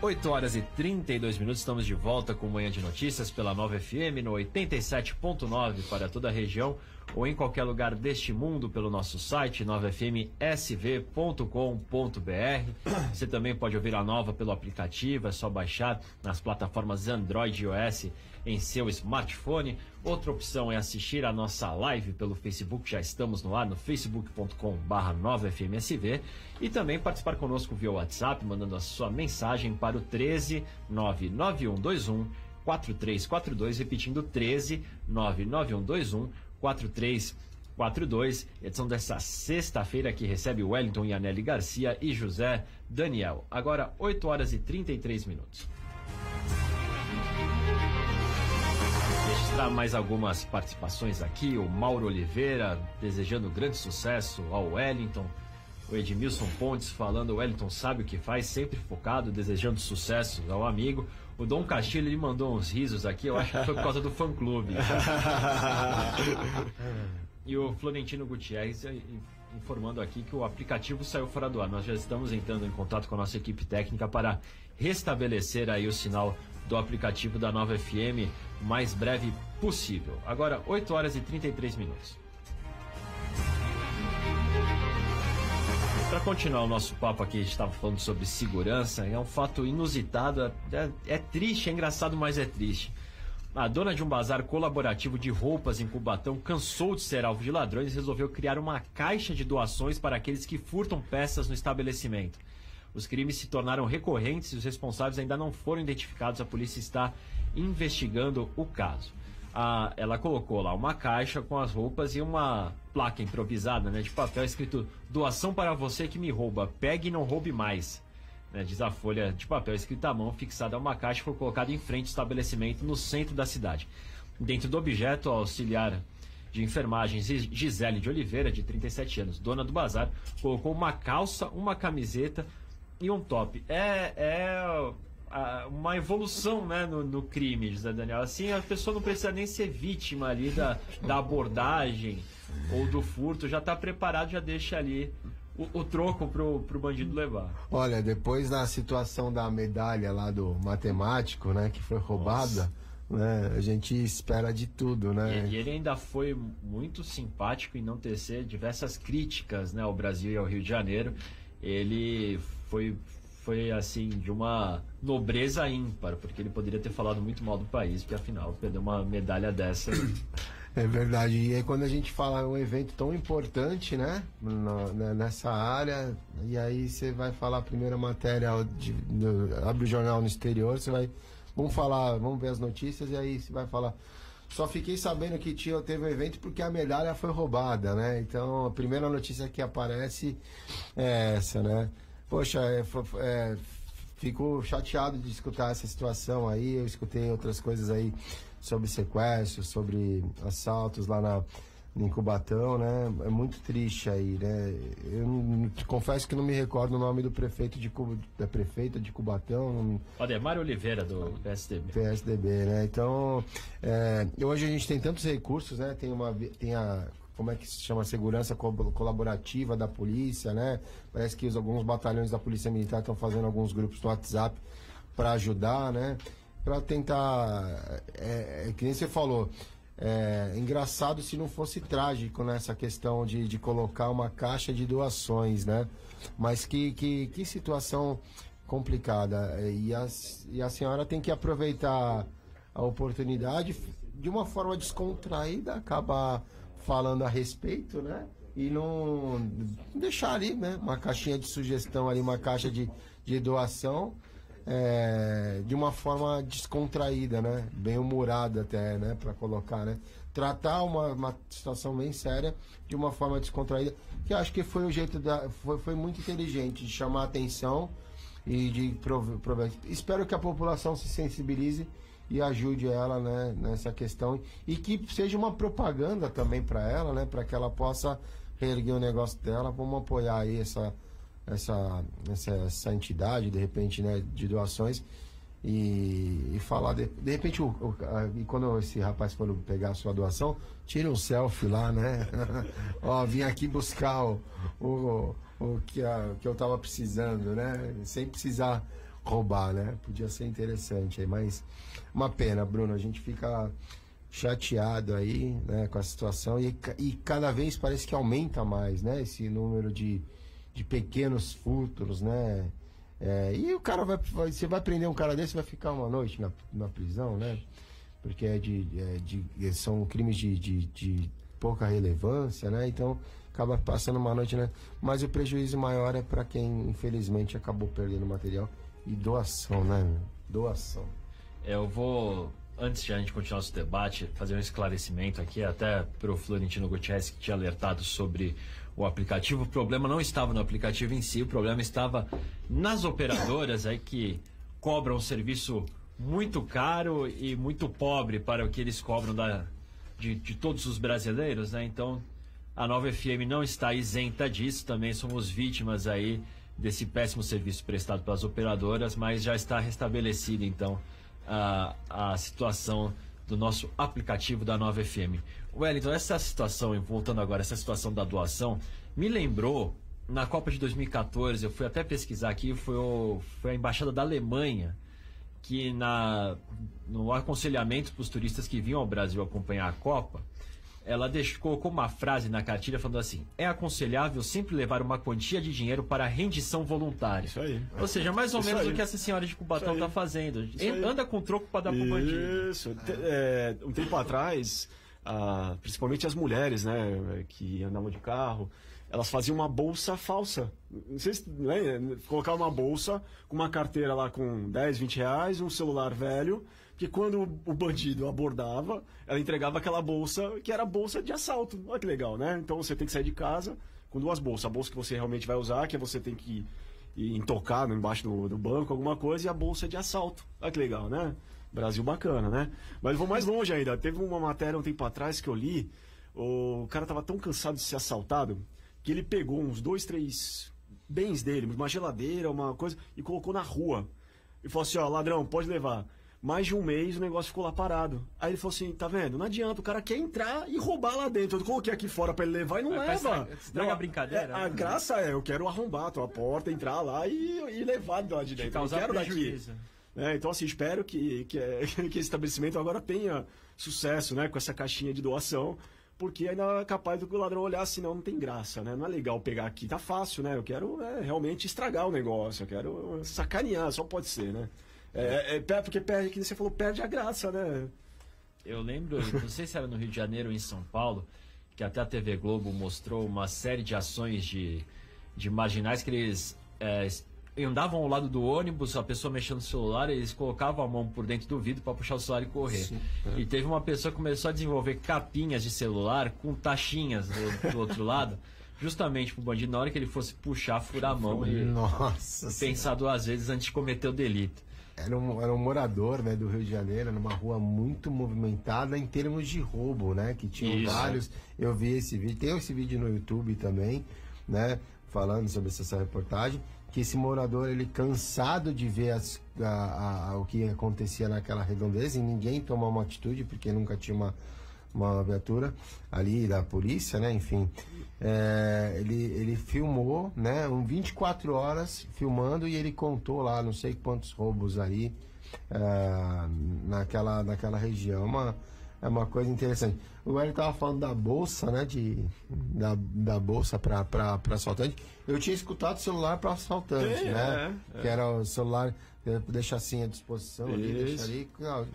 Oito horas e 32 minutos, estamos de volta com Manhã de Notícias pela Nova FM no 87.9 para toda a região ou em qualquer lugar deste mundo pelo nosso site novafmsv.com.br. Você também pode ouvir a Nova pelo aplicativo, é só baixar nas plataformas Android e iOS em seu smartphone. Outra opção é assistir a nossa live pelo Facebook, já estamos no ar no facebook.com/novafmsv, e também participar conosco via WhatsApp, mandando a sua mensagem para o 13 99121 4342, repetindo 13 99121 4342, edição dessa sexta-feira que recebe Wellington Yanelli Garcia e José Daniel. Agora 8 horas e 33 minutos. Registrar mais algumas participações aqui. O Mauro Oliveira desejando grande sucesso ao Wellington. O Edmilson Pontes falando: o Wellington sabe o que faz, sempre focado, desejando sucesso ao amigo. O Dom Castilho, ele mandou uns risos aqui, eu acho que foi por causa do fã-clube. E o Florentino Gutierrez informando aqui que o aplicativo saiu fora do ar. Nós já estamos entrando em contato com a nossa equipe técnica para restabelecer aí o sinal do aplicativo da Nova FM o mais breve possível. Agora, 8 horas e 33 minutos. Para continuar o nosso papo aqui, a gente estava falando sobre segurança, é um fato inusitado, é triste, é engraçado, mas é triste. A dona de um bazar colaborativo de roupas em Cubatão cansou de ser alvo de ladrões e resolveu criar uma caixa de doações para aqueles que furtam peças no estabelecimento. Os crimes se tornaram recorrentes e os responsáveis ainda não foram identificados. A polícia está investigando o caso. Ela colocou lá uma caixa com as roupas e uma placa improvisada, né, de papel escrito: doação para você que me rouba, pegue e não roube mais. Né, diz a folha de papel escrita à mão, fixada a uma caixa, foi colocada em frente ao estabelecimento no centro da cidade. Dentro do objeto, a auxiliar de enfermagem Gisele de Oliveira, de 37 anos, dona do bazar, colocou uma calça, uma camiseta e um top. Uma evolução, né, no crime, José Daniel. Assim, a pessoa não precisa nem ser vítima ali da abordagem ou do furto, já está preparado, já deixa ali o troco pro bandido levar. Olha, depois da situação da medalha lá do matemático, né, que foi roubada, né, a gente espera de tudo, né? E ele ainda foi muito simpático em não tecer diversas críticas, né, ao Brasil e ao Rio de Janeiro. Ele foi assim, de uma nobreza ímpar, porque ele poderia ter falado muito mal do país, porque afinal perdeu uma medalha dessa. É verdade. E aí quando a gente fala um evento tão importante, né, nessa área, e aí você vai falar a primeira matéria, abre o jornal no exterior, você vai, vamos ver as notícias, e aí você vai falar: só fiquei sabendo que teve um evento porque a medalha foi roubada, né? Então a primeira notícia que aparece é essa, né? Poxa, fico chateado de escutar essa situação aí. Eu escutei outras coisas aí sobre sequestros, sobre assaltos lá em Cubatão, né? É muito triste aí, né? Eu confesso que não me recordo o nome do prefeito da prefeita de Cubatão. Ademar Oliveira, do PSDB. PSDB, né? Então, hoje a gente tem tantos recursos, né? como é que se chama, segurança colaborativa da polícia, né? Parece que alguns batalhões da Polícia Militar estão fazendo alguns grupos no WhatsApp para ajudar, né? Para tentar, que nem você falou, engraçado se não fosse trágico nessa questão de colocar uma caixa de doações, né? Mas que situação complicada. E a senhora tem que aproveitar a oportunidade de uma forma descontraída, acabar falando a respeito, né? E não deixar ali, né? Uma caixinha de sugestão ali, uma caixa de doação, de uma forma descontraída, né? Bem humorada até, né? Para colocar, né? Tratar uma situação bem séria de uma forma descontraída, que eu acho que foi o jeito foi muito inteligente de chamar a atenção e de espero que a população se sensibilize e ajude ela, né, nessa questão, e que seja uma propaganda também para ela, né, para que ela possa reerguer o negócio dela. Vamos apoiar aí essa entidade, de repente, né, de doações, e falar de repente e quando esse rapaz for pegar a sua doação, tire um selfie lá, né? Ó, vim aqui buscar o que eu tava precisando, né? Sem precisar roubar, né? Podia ser interessante aí, mas uma pena, Bruno, a gente fica chateado aí, né, com a situação, e cada vez parece que aumenta mais, né, esse número de pequenos furtos, né? E o cara você vai prender um cara desse, vai ficar uma noite na prisão, né? Porque são crimes de pouca relevância, né? Então acaba passando uma noite, né? Mas o prejuízo maior é para quem infelizmente acabou perdendo material. E doação, né? Doação. Eu vou, antes de a gente continuar esse debate, fazer um esclarecimento aqui, até para o Florentino Gutierrez, que tinha alertado sobre o aplicativo. O problema não estava no aplicativo em si, o problema estava nas operadoras aí que cobram um serviço muito caro e muito pobre para o que eles cobram de todos os brasileiros, né? Então, a Nova FM não está isenta disso, também somos vítimas aí desse péssimo serviço prestado pelas operadoras, mas já está restabelecida, então, a situação do nosso aplicativo da Nova FM. Wellington, essa situação, voltando agora, essa situação da doação, me lembrou, na Copa de 2014, eu fui até pesquisar aqui, foi a Embaixada da Alemanha, que no aconselhamento para os turistas que vinham ao Brasil acompanhar a Copa, ela colocou uma frase na cartilha falando assim: é aconselhável sempre levar uma quantia de dinheiro para rendição voluntária. Isso aí. Ou seja, mais ou menos o que essa senhora de Cubatão está fazendo. Anda com troco para dar para o bandido. Isso. Um tempo atrás, principalmente as mulheres, né, que andavam de carro, elas faziam uma bolsa falsa. Não sei se, né, colocar uma bolsa com uma carteira lá com 10, 20 reais, um celular velho, que quando o bandido abordava, ela entregava aquela bolsa, que era bolsa de assalto. Olha que legal, né? Então você tem que sair de casa com duas bolsas. A bolsa que você realmente vai usar, que você tem que ir intocar embaixo do banco, alguma coisa, e a bolsa de assalto. Olha que legal, né? Brasil bacana, né? Mas vou mais longe ainda. Teve uma matéria um tempo atrás que eu li, o cara tava tão cansado de ser assaltado, que ele pegou uns 2, 3 bens dele, uma geladeira, uma coisa, e colocou na rua. E falou assim, ó, ladrão, pode levar. Mais de um mês o negócio ficou lá parado. Aí ele falou assim, tá vendo? Não adianta, o cara quer entrar e roubar lá dentro. Eu coloquei aqui fora pra ele levar e não leva. Estraga a brincadeira. A graça eu quero arrombar a tua porta, entrar lá e levar de lá de dentro. Eu quero daqui. Então assim, espero que esse estabelecimento agora tenha sucesso, né, com essa caixinha de doação, porque ainda é capaz do ladrão olhar assim, não tem graça, né? Não é legal pegar aqui, tá fácil, né? Eu quero realmente estragar o negócio, eu quero sacanear, só pode ser, né? Porque perde, que você falou, perde a graça, né? Eu lembro, não sei se era no Rio de Janeiro ou em São Paulo, que até a TV Globo mostrou uma série de ações de marginais que eles andavam ao lado do ônibus, a pessoa mexendo no celular, eles colocavam a mão por dentro do vidro para puxar o celular e correr. Sim, E teve uma pessoa que começou a desenvolver capinhas de celular com taxinhas do outro lado, justamente pro bandido, na hora que ele fosse puxar, furar a mão e pensar 2 vezes antes de cometer o delito. Era um morador, né, do Rio de Janeiro, numa rua muito movimentada em termos de roubo, né? Que tinham vários. Eu vi esse vídeo, tem esse vídeo no YouTube também, né? Falando sobre essa reportagem, que esse morador, ele cansado de ver o que acontecia naquela redondeza, e ninguém tomou uma atitude, porque nunca tinha uma viatura ali da polícia, né? Enfim, ele filmou, né? 24 horas filmando e ele contou lá não sei quantos roubos aí naquela região. É uma coisa interessante. O Hélio estava falando da bolsa, né? Da bolsa para assaltante. Eu tinha escutado celular para assaltante, né? Que era o celular, deixa assim à disposição ali, deixa ali.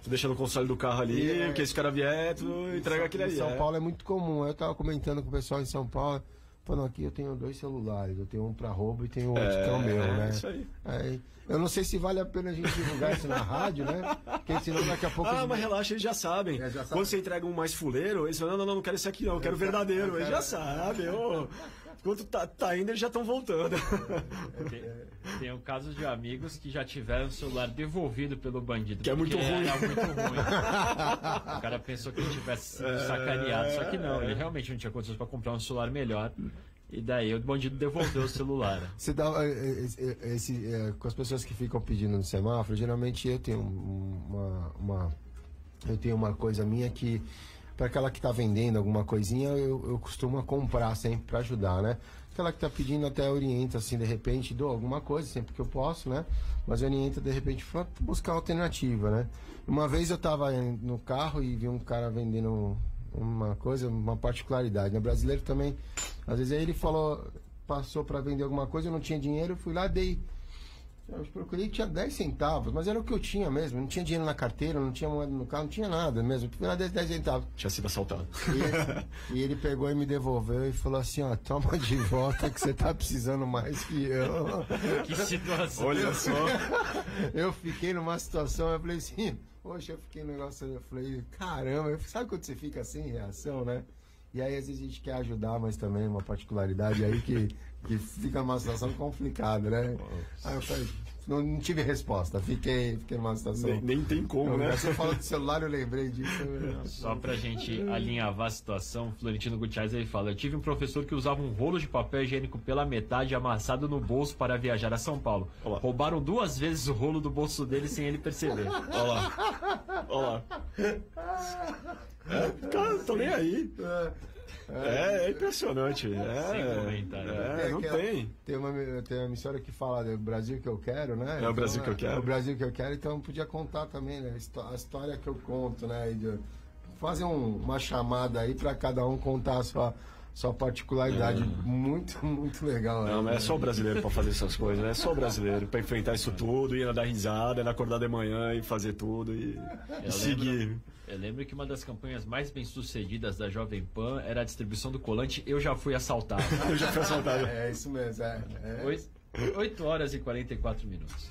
Tu deixa no console do carro ali, porque esse cara vier, tu entrega aquele ali. Em São Paulo é muito comum. Eu estava comentando com o pessoal em São Paulo. Falando, aqui eu tenho 2 celulares, eu tenho um para roubo e tenho outro que é o meu, né? Isso aí. Eu não sei se vale a pena a gente divulgar isso na rádio, né? Porque senão daqui a pouco... mas relaxa, eles já sabem. Quando você entrega um mais fuleiro, eles falam, não quero esse aqui não, eu quero o verdadeiro. Eles já sabem, Quando tá indo, eles já estão voltando. Tem um caso de amigos que já tiveram o celular devolvido pelo bandido. Que é muito ruim. Era muito ruim. O cara pensou que ele tivesse sido sacaneado, só que não, ele realmente não tinha condições para comprar um celular melhor. E daí o bandido devolveu o celular. Você dá com as pessoas que ficam pedindo no semáforo, geralmente eu tenho uma coisa minha que para aquela que está vendendo alguma coisinha, eu costumo comprar sempre para ajudar, né? Aquela que está pedindo até orienta, assim, de repente, dou alguma coisa, sempre que eu posso, né? Mas orienta, de repente, para buscar alternativa, né? Uma vez eu estava no carro e vi um cara vendendo uma particularidade, né? Brasileiro também, às vezes aí ele passou para vender alguma coisa, eu não tinha dinheiro, eu fui lá, dei. Eu procurei, tinha 10 centavos, mas era o que eu tinha mesmo. Não tinha dinheiro na carteira, não tinha moeda no carro, não tinha nada mesmo. Fui lá 10 centavos. Tinha sido assaltado. E ele pegou e me devolveu e falou assim, toma de volta que você tá precisando mais que eu. Que situação. Olha só. Eu fiquei numa situação, eu falei assim, poxa, eu fiquei no negócio, eu falei, caramba, sabe quando você fica sem reação, né? E aí às vezes a gente quer ajudar, mas também uma particularidade aí que fica numa situação complicada, né? Aí eu falei, não tive resposta, fiquei numa situação... Nem tem como, né? Você falou do celular, eu lembrei disso. Só pra gente alinhavar a situação, Florentino Gutierrez ele fala, eu tive um professor que usava um rolo de papel higiênico pela metade amassado no bolso para viajar a São Paulo. Olá. Roubaram 2 vezes o rolo do bolso dele sem ele perceber. Olha lá. Cara, tô nem aí. É impressionante. Sem comentário. Não tem. Tem uma emissora que fala do Brasil que eu quero, né? É o Brasil que eu quero. É o Brasil que eu quero, então podia contar também, né? A história que eu conto, né? Fazer uma chamada aí para cada um contar a sua particularidade. Muito, muito legal. Não, mas é só o brasileiro para fazer essas coisas, né? É só o brasileiro para enfrentar isso tudo, ir dar risada, ir acordar de manhã e fazer tudo e seguir. Eu lembro que uma das campanhas mais bem-sucedidas da Jovem Pan era a distribuição do colante Eu Já Fui Assaltado. Eu já fui assaltado. É isso mesmo, 8 horas e 44 minutos.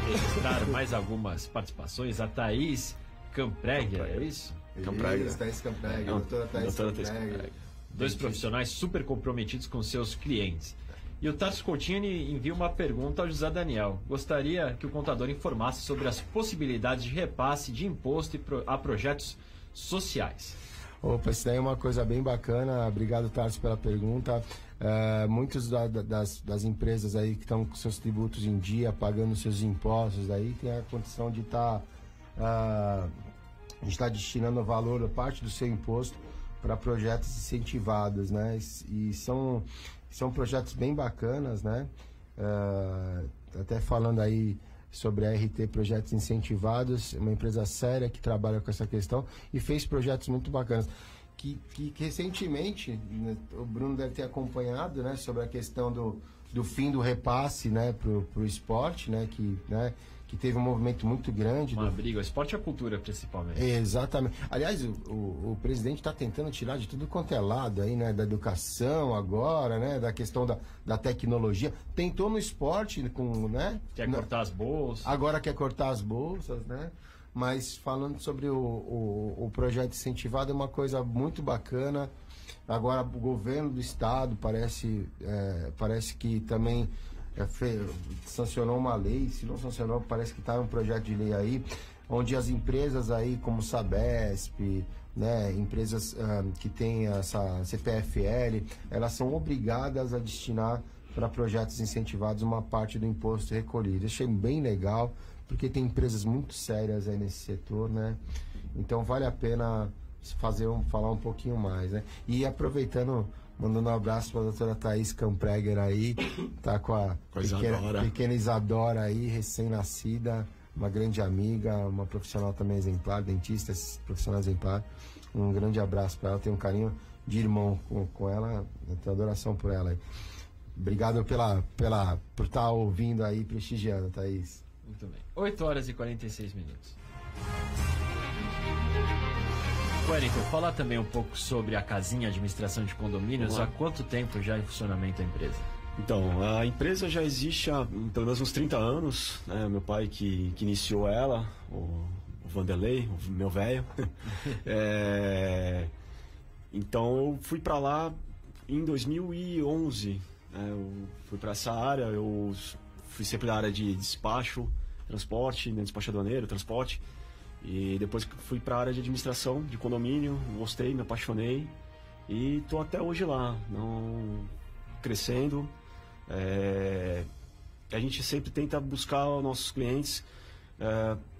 Registrar mais algumas participações. A Thaís Campreger, é isso? Campreger. Thaís Campreger, doutora Thaís Campreger. 2 profissionais super comprometidos com seus clientes. E o Tarso Coutinho envia uma pergunta ao José Daniel. Gostaria que o contador informasse sobre as possibilidades de repasse de imposto a projetos sociais. Opa, isso daí é uma coisa bem bacana. Obrigado, Tarso, pela pergunta. Muitas das empresas aí que estão com seus tributos em dia, pagando seus impostos, aí tem a condição de estar destinando valor, parte do seu imposto, para projetos incentivados, né? E são projetos bem bacanas, né? Até falando aí sobre a RT Projetos Incentivados, uma empresa séria que trabalha com essa questão e fez projetos muito bacanas. Que recentemente, né, o Bruno deve ter acompanhado, né, sobre a questão do fim do repasse, né, pro esporte, né, que teve um movimento muito grande. Uma briga, o esporte e a cultura, principalmente. Exatamente. Aliás, o presidente está tentando tirar de tudo quanto é lado aí, né? Da educação agora, né? Da questão da tecnologia. Tentou no esporte, né? Quer cortar as bolsas. Agora quer cortar as bolsas, né? Mas falando sobre o projeto incentivado, é uma coisa muito bacana. Agora, o governo do estado parece que também... sancionou uma lei, se não sancionou, parece que está um projeto de lei aí, onde as empresas aí como Sabesp, né, empresas que têm essa CPFL, elas são obrigadas a destinar para projetos incentivados uma parte do imposto recolhido. Achei bem legal, porque tem empresas muito sérias aí nesse setor, né? Então vale a pena falar um pouquinho mais, né? E aproveitando, mandando um abraço para a doutora Thaís Campreger aí, tá com a pequena Isadora aí, recém-nascida, uma grande amiga, uma profissional também exemplar, dentista, profissional exemplar. Um grande abraço para ela, tenho um carinho de irmão com ela, eu tenho adoração por ela aí. Obrigado por estar ouvindo aí, prestigiando, Thaís. Muito bem. 8h46. Wellington, falar também um pouco sobre a casinha administração de condomínios. Há quanto tempo já em funcionamento a empresa? Então, a empresa já existe há pelo menos uns 30 anos. Né? Meu pai que iniciou ela, o Vanderlei, o meu velho. Então, eu fui para lá em 2011. Eu fui para essa área, eu fui sempre da área de despacho, transporte, né, despacho aduaneiro, transporte. E depois fui para a área de administração de condomínio, gostei, me apaixonei e estou até hoje lá, crescendo. A gente sempre tenta buscar os nossos clientes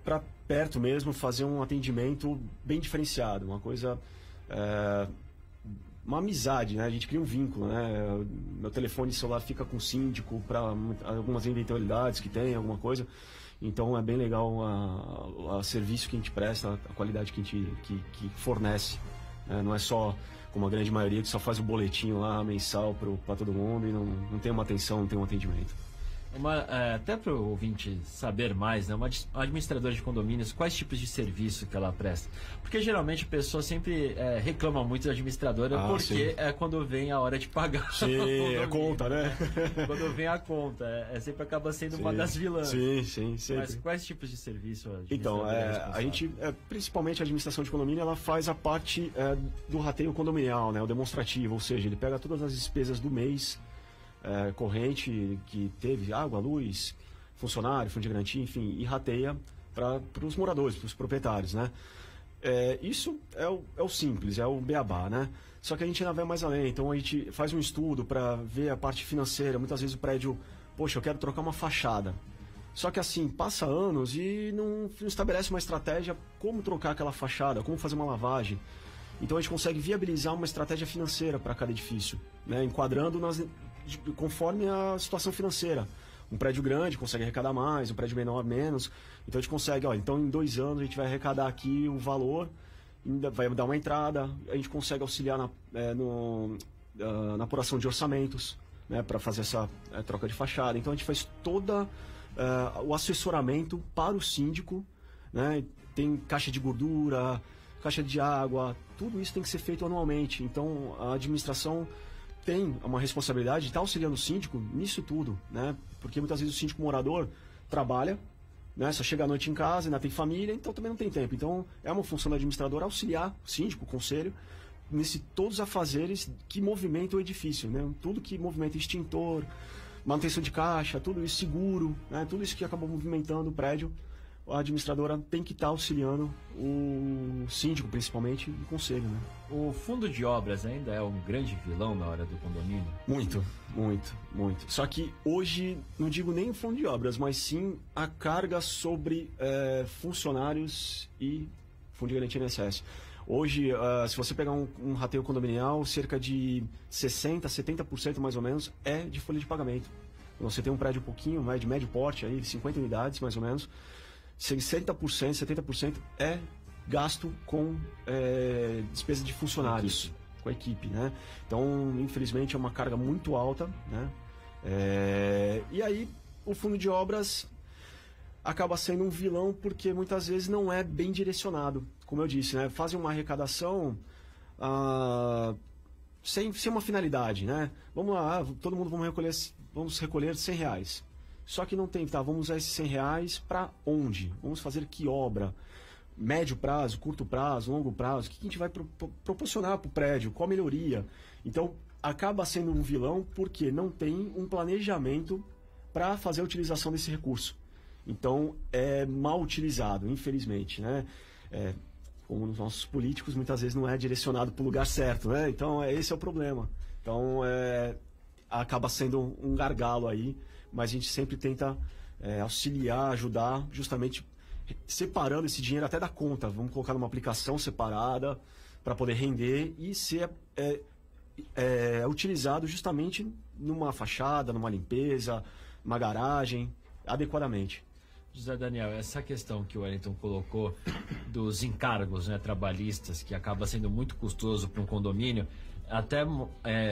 para perto mesmo, fazer um atendimento bem diferenciado, uma coisa... uma amizade, né? A gente cria um vínculo, né? Meu telefone celular fica com o síndico para algumas eventualidades que tem, alguma coisa. Então é bem legal o serviço que a gente presta, a qualidade que a gente que fornece. Né? Não é só, como a grande maioria, que só faz o boletim lá mensal para todo mundo e não tem uma atenção, não tem um atendimento. Até para o ouvinte saber mais, né? Uma administradora de condomínios, quais tipos de serviço que ela presta? Porque geralmente a pessoa sempre reclama muito da administradora porque é quando vem a hora de pagar. Sim, é conta, né? Quando vem a conta, sempre acaba sendo uma das vilãs. Sim, sempre. Mas quais tipos de serviço a Então, a gente, principalmente a administração de condomínio, ela faz a parte do rateio condominial, né? O demonstrativo, ou seja, ele pega todas as despesas do mês, corrente que teve, água, luz, funcionário, fundo de garantia, enfim, e rateia para os moradores, para os proprietários, né? Isso é o simples, é o beabá, né? Só que a gente ainda vai mais além, então a gente faz um estudo para ver a parte financeira. Muitas vezes o prédio, poxa, eu quero trocar uma fachada. Só que assim, passa anos e não estabelece uma estratégia como trocar aquela fachada, como fazer uma lavagem. Então a gente consegue viabilizar uma estratégia financeira para cada edifício, né? Enquadrando conforme a situação financeira. Um prédio grande consegue arrecadar mais, um prédio menor menos. Então a gente consegue, então em 2 anos a gente vai arrecadar aqui o valor, vai dar uma entrada, a gente consegue auxiliar na apuração de orçamentos, né, para fazer essa troca de fachada. Então a gente faz todo o assessoramento para o síndico, né? Tem caixa de gordura, caixa de água, tudo isso tem que ser feito anualmente. Então a administração tem uma responsabilidade de estar auxiliando o síndico nisso tudo, né? Porque muitas vezes o síndico morador trabalha, né? Só chega à noite em casa, ainda tem família, então também não tem tempo. Então é uma função do administrador auxiliar o síndico, o conselho, todos os afazeres que movimentam o edifício, né? Tudo que movimenta extintor, manutenção de caixa, tudo isso, seguro, né? Tudo isso que acaba movimentando o prédio, a administradora tem que estar auxiliando o síndico, principalmente, e o conselho, né? O fundo de obras ainda é um grande vilão na hora do condomínio? Muito. Só que hoje, não digo nem o fundo de obras, mas sim a carga sobre funcionários e fundo de garantia INSS. Hoje, se você pegar um rateio condominial, cerca de 60%, 70% mais ou menos é de folha de pagamento. Você tem um prédio um pouquinho mais de médio porte, aí, 50 unidades mais ou menos, 60%, 70% é gasto com despesa de funcionários, com a equipe, né? Então, infelizmente, é uma carga muito alta, né? E aí, o fundo de obras acaba sendo um vilão porque muitas vezes não é bem direcionado, como eu disse, né? Fazem uma arrecadação sem uma finalidade, né? Vamos lá, todo mundo vamos recolher R$100. Só que não tem, vamos usar esses R$100 para onde? Vamos fazer que obra? Médio prazo, curto prazo, longo prazo? O que a gente vai proporcionar para o prédio? Qual a melhoria? Então, acaba sendo um vilão porque não tem um planejamento para fazer a utilização desse recurso. Então, é mal utilizado, infelizmente, né? Como os nossos políticos, muitas vezes não é direcionado para o lugar certo, né? Então, esse é o problema. Então, acaba sendo um gargalo aí, mas a gente sempre tenta auxiliar, ajudar, justamente separando esse dinheiro até da conta. Vamos colocar numa aplicação separada para poder render e ser utilizado justamente numa fachada, numa limpeza, numa garagem, adequadamente. José Daniel, essa questão que o Wellington colocou dos encargos, né, trabalhistas, que acaba sendo muito custoso para um condomínio, até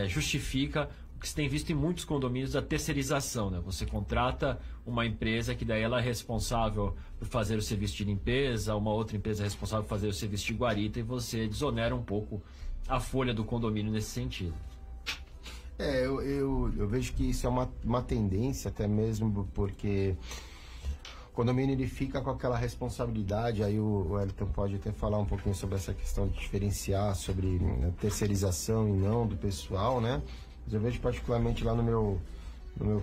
justifica o que se tem visto em muitos condomínios, a terceirização, né? Você contrata uma empresa que daí ela é responsável por fazer o serviço de limpeza, uma outra empresa é responsável por fazer o serviço de guarita, e você desonera um pouco a folha do condomínio nesse sentido. Eu vejo que isso é uma tendência até mesmo, porque o condomínio ele fica com aquela responsabilidade. Aí o Wellington pode até falar um pouquinho sobre essa questão de diferenciar sobre a terceirização e não do pessoal, né? Mas eu vejo particularmente lá no meu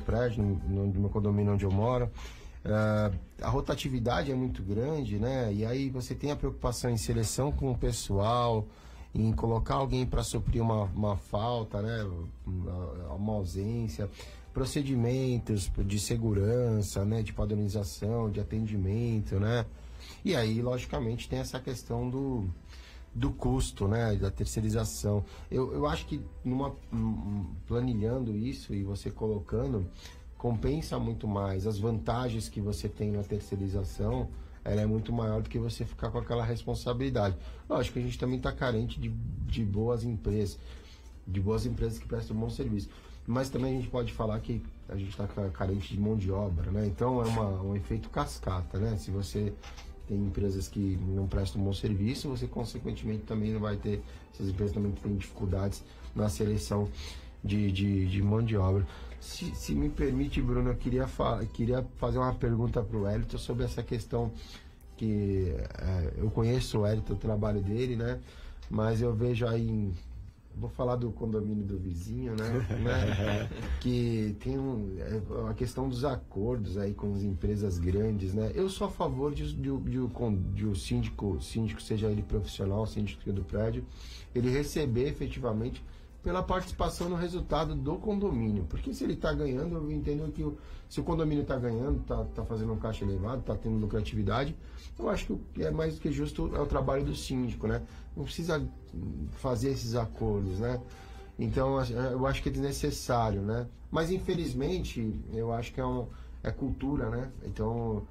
prédio, no meu condomínio onde eu moro, a rotatividade é muito grande, né? E aí você tem a preocupação em seleção com o pessoal, em colocar alguém para suprir uma falta, né? Uma ausência, procedimentos de segurança, né? De padronização, de atendimento, né? E aí, logicamente, tem essa questão do custo, né? Da terceirização. Eu acho que planilhando isso e você colocando, compensa muito mais. As vantagens que você tem na terceirização, ela é muito maior do que você ficar com aquela responsabilidade. Lógico que a gente também está carente de boas empresas que prestam bom serviço. Mas também a gente pode falar que a gente está carente de mão de obra, né? Então é um efeito cascata, né? Se você tem empresas que não prestam bom serviço, você consequentemente também não vai ter, essas empresas também têm dificuldades na seleção de mão de obra. Se me permite, Bruno, eu queria fazer uma pergunta para o Wellington sobre essa questão que eu conheço o Wellington, o trabalho dele, né? Mas eu vejo aí vou falar do condomínio do vizinho, né? Que tem a questão dos acordos aí com as empresas grandes, né? Eu sou a favor de o síndico, seja ele profissional, síndico do prédio, ele receber efetivamente pela participação no resultado do condomínio. Porque se ele está ganhando, eu entendo que se o condomínio está ganhando, está fazendo um caixa elevado, está tendo lucratividade, eu acho que o que é mais do que justo é o trabalho do síndico, né? Não precisa fazer esses acordos, né? Então, eu acho que é desnecessário, né? Mas, infelizmente, eu acho que é cultura, né? Então,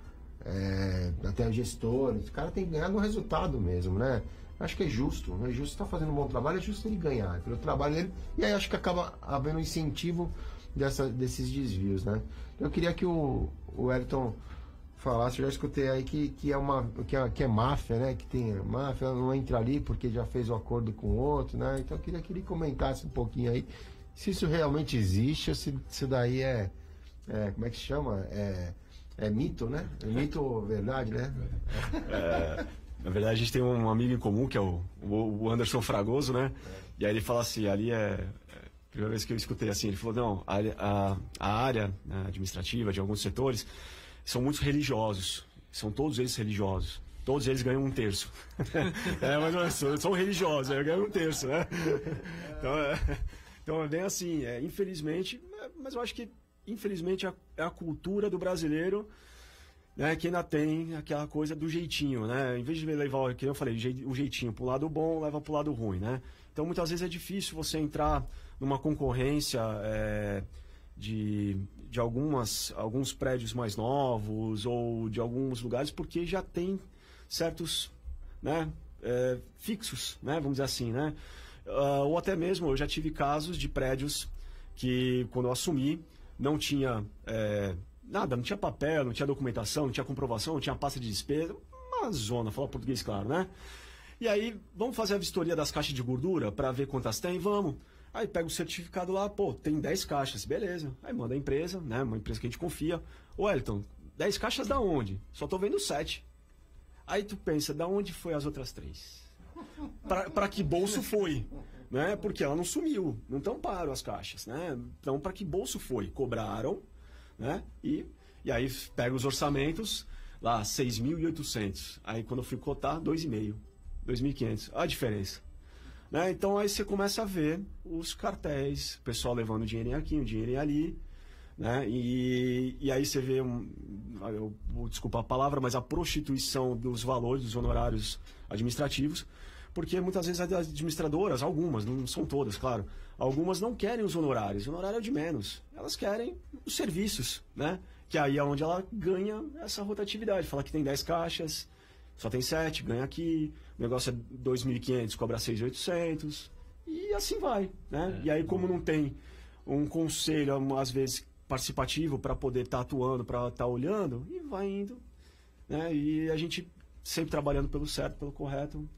até os gestores, o cara tem que ganhar no resultado mesmo, né? Acho que é justo estar fazendo um bom trabalho, é justo ele ganhar pelo trabalho dele, e aí acho que acaba havendo um incentivo desses desvios, né? Eu queria que o Wellington falasse, eu já escutei aí que é máfia, né? Que tem máfia, não entra ali porque já fez o acordo com o outro, né? Então eu queria que ele comentasse um pouquinho aí se isso realmente existe ou se isso daí como é que se chama? É mito, né? É mito ou verdade, né? Na verdade, a gente tem um amigo em comum, que é o Anderson Fragoso, né? E aí ele fala assim, ali a primeira vez que eu escutei assim, ele falou, não, a área administrativa de alguns setores são muito religiosos, são todos eles religiosos. Todos eles ganham um terço. Mas são religiosos, ganham um terço, né? Então é bem assim, infelizmente, mas eu acho que infelizmente é a cultura do brasileiro, né, que ainda tem aquela coisa do jeitinho, né? Em vez de levar, que eu falei, o jeitinho pro lado bom, leva pro lado ruim, né? Então muitas vezes é difícil você entrar numa concorrência de alguns prédios mais novos ou de alguns lugares, porque já tem certos, né, fixos, né, vamos dizer assim, né? Ou até mesmo eu já tive casos de prédios que quando eu assumi não tinha nada, não tinha papel, não tinha documentação, não tinha comprovação, não tinha pasta de despesa, uma zona, fala português claro, né? E aí, vamos fazer a vistoria das caixas de gordura para ver quantas tem? Vamos. Aí pega o certificado lá, pô, tem 10 caixas, beleza. Aí manda a empresa, né, uma empresa que a gente confia. Ô, Wellington, 10 caixas da onde? Só tô vendo 7. Aí tu pensa, da onde foi as outras 3? Para que bolso foi? Né? Porque ela não sumiu, não tamparam as caixas, né? Então, para que bolso foi? Cobraram, né? E aí pega os orçamentos, lá, 6.800. Aí quando eu fui cotar, 2,5, 2.500. A diferença. Né? Então aí você começa a ver os cartéis, o pessoal levando dinheiro aqui, o dinheiro ali, né? E aí você vê, eu vou desculpar a palavra, mas a prostituição dos valores, dos honorários administrativos, porque muitas vezes as administradoras, algumas, não são todas, claro, algumas não querem os honorários, o honorário é de menos, elas querem os serviços, né? Que aí é onde ela ganha essa rotatividade, fala que tem 10 caixas, só tem 7, ganha aqui, o negócio é 2.500, cobra 6.800, e assim vai, né? E aí como não tem um conselho, às vezes, participativo para poder estar atuando, para estar olhando, e vai indo, né? E a gente sempre trabalhando pelo certo, pelo correto.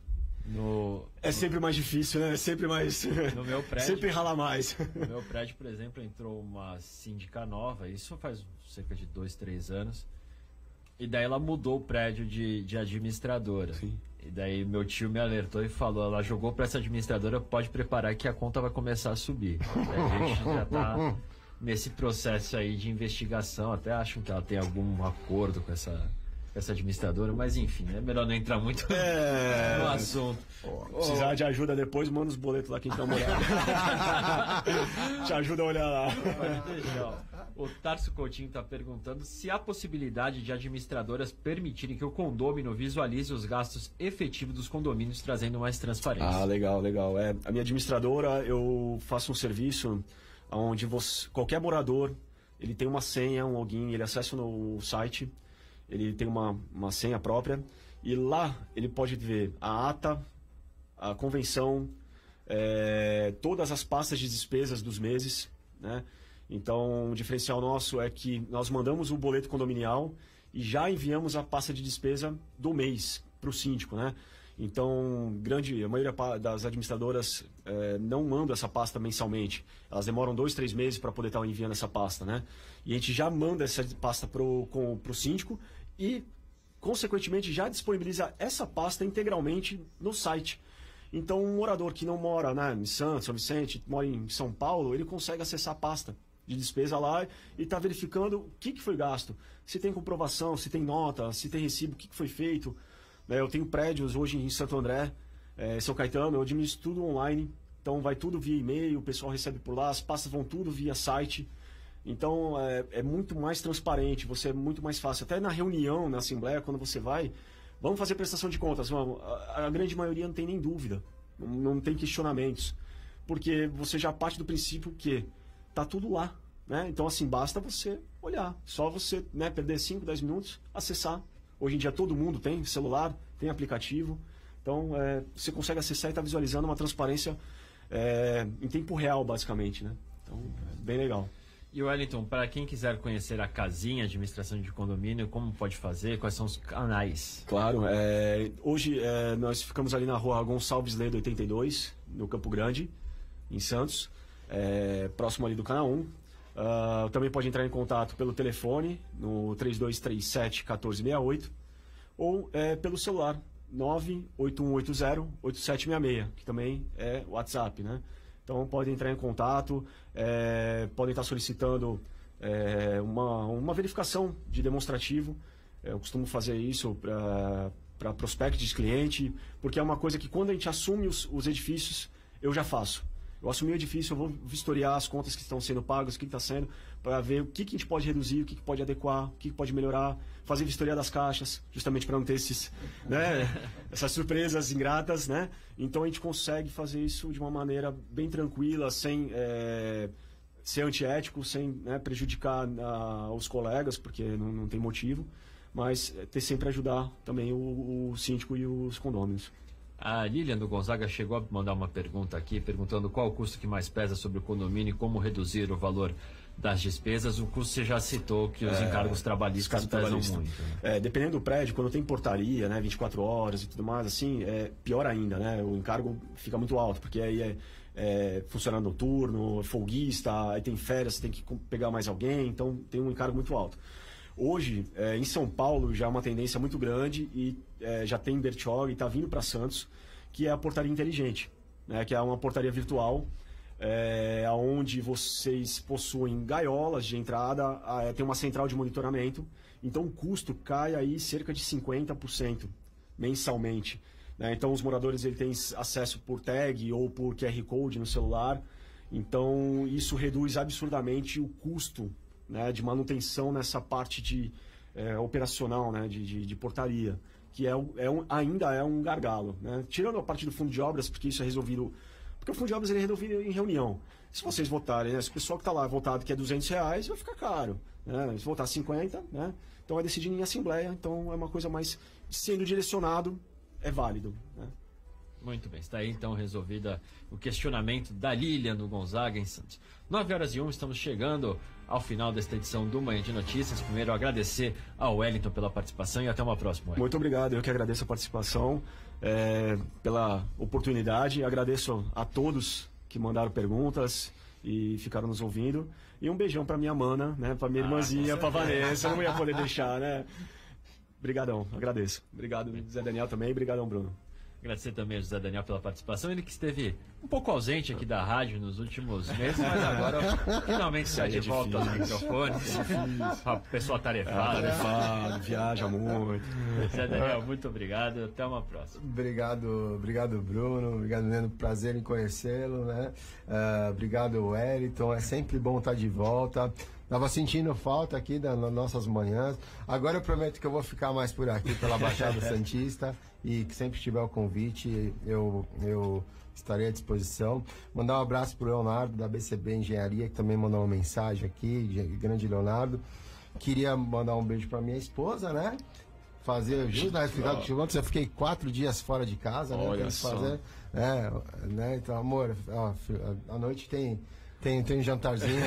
É sempre mais difícil, né? É sempre mais... No meu prédio... sempre rala mais. No meu prédio, por exemplo, entrou uma síndica nova, isso faz cerca de 2, 3 anos, e daí ela mudou o prédio de administradora. Sim. E daí meu tio me alertou e falou, ela jogou para essa administradora, pode preparar que a conta vai começar a subir. A gente já está nesse processo aí de investigação, até acham que ela tem algum acordo com essa administradora, mas enfim, é melhor não entrar muito no assunto. Precisar de ajuda depois, manda os boletos lá que a gente dá uma olhada. Te ajuda a olhar lá. Pode deixar. O Tarso Coutinho está perguntando se há possibilidade de administradoras permitirem que o condômino visualize os gastos efetivos dos condomínios, trazendo mais transparência. Ah, legal. A minha administradora, eu faço um serviço onde qualquer morador, ele tem uma senha, um login, ele acessa no site, ele tem uma senha própria, e lá ele pode ver a ata, a convenção, todas as pastas de despesas dos meses, né? Então, o diferencial nosso é que nós mandamos o boleto condominial e já enviamos a pasta de despesa do mês para o síndico, né? Então, a maioria das administradoras não mandam essa pasta mensalmente. Elas demoram 2, 3 meses para poder estar enviando essa pasta, né? E a gente já manda essa pasta para o síndico e, consequentemente, já disponibiliza essa pasta integralmente no site. Então, um morador que não mora, né, em Santos, São Vicente, mora em São Paulo, ele consegue acessar a pasta de despesa lá e está verificando o que foi gasto. Se tem comprovação, se tem nota, se tem recibo, o que foi feito. Eu tenho prédios hoje em Santo André, São Caetano, eu administro tudo online. Então vai tudo via e-mail, o pessoal recebe por lá, as pastas vão tudo via site. Então é muito mais transparente, você é muito mais fácil. Até na reunião, na assembleia, quando você vai, vamos fazer prestação de contas. Vamos. A grande maioria não tem nem dúvida, não tem questionamentos. Porque você já parte do princípio que tá tudo lá, né? Então, assim, basta você olhar. Só você, né, perder 5, 10 minutos, acessar. Hoje em dia todo mundo tem celular, tem aplicativo. Então, você consegue acessar e está visualizando uma transparência em tempo real, basicamente, né? Então, bem legal. E Wellington, para quem quiser conhecer a Casinha Administração de Condomínio, como pode fazer? Quais são os canais? Claro, hoje nós ficamos ali na rua Gonçalves Ledo 82, no Campo Grande, em Santos, próximo ali do Canal 1. Também pode entrar em contato pelo telefone, no 3237-1468, ou pelo celular, 98180-8766, que também é o WhatsApp, né? Então, podem entrar em contato, podem estar solicitando uma verificação de demonstrativo. Eu costumo fazer isso para prospectos de cliente, porque é uma coisa que quando a gente assume os edifícios, eu já faço. Eu assumi o edifício, eu vou vistoriar as contas que estão sendo pagas, o que está sendo, para ver o que a gente pode reduzir, o que pode adequar, o que pode melhorar, fazer vistoria das caixas, justamente para não ter essas surpresas ingratas, né? Então a gente consegue fazer isso de uma maneira bem tranquila, sem ser antiético, sem prejudicar os colegas, porque não tem motivo, mas ter sempre ajudar também o síndico e os condôminos. A Lilian do Gonzaga chegou a mandar uma pergunta aqui, perguntando qual o custo que mais pesa sobre o condomínio e como reduzir o valor das despesas. O custo você já citou que os encargos trabalhistas pesam muito. Né? Dependendo do prédio, quando tem portaria, né, 24 horas e tudo mais, assim, pior ainda, né? O encargo fica muito alto, porque aí funcionário noturno, folguista, aí tem férias, você tem que pegar mais alguém, então tem um encargo muito alto. Hoje, em São Paulo, já é uma tendência muito grande e já tem Bertioga e está vindo para Santos, que é a portaria inteligente, né? Que é uma portaria virtual, onde vocês possuem gaiolas de entrada, tem uma central de monitoramento, então o custo cai aí cerca de 50% mensalmente. Né? Então os moradores têm acesso por tag ou por QR Code no celular, então isso reduz absurdamente o custo, né, de manutenção nessa parte de operacional, né, de portaria, que ainda é um gargalo, né? Tirando a parte do fundo de obras, porque isso é resolvido... Porque o fundo de obras ele é resolvido em reunião. Se vocês votarem, né, se o pessoal que está lá votado que é R$200, vai ficar caro. Né? Se votar 50, né? Então vai decidir em assembleia, então é uma coisa mais sendo direcionado, é válido. Né? Muito bem, está aí então resolvida o questionamento da Lilian no Gonzaga em Santos. 9h01, estamos chegando ao final desta edição do Manhã de Notícias. Primeiro, agradecer ao Wellington pela participação e até uma próxima. Wellington. Muito obrigado, eu que agradeço a participação, pela oportunidade. Agradeço a todos que mandaram perguntas e ficaram nos ouvindo. E um beijão para minha mana, né, para minha irmãzinha, para Vanessa, eu não ia poder deixar, né? Obrigadão, agradeço. Obrigado, Zé Daniel também, obrigadão, Bruno. Agradecer também ao José Daniel pela participação, ele que esteve um pouco ausente aqui da rádio nos últimos meses, mas agora finalmente está de volta aos microfones. A pessoa tarefada. Viaja muito. José Daniel, muito obrigado, até uma próxima. Obrigado, Bruno, obrigado, Neno, prazer em conhecê-lo, né? Obrigado, Wellington, é sempre bom estar de volta. Tava sentindo falta aqui das nossas manhãs. Agora eu prometo que eu vou ficar mais por aqui, pela Baixada Santista, e que sempre tiver o convite, eu estarei à disposição. Mandar um abraço pro Leonardo, da BCB Engenharia, que também mandou uma mensagem aqui, grande Leonardo. Queria mandar um beijo para minha esposa, né? Fazer jus na atividade de ontem, eu fiquei 4 dias fora de casa, né? Olha só. Fazer, né? Então, amor, ó, à noite tem um jantarzinho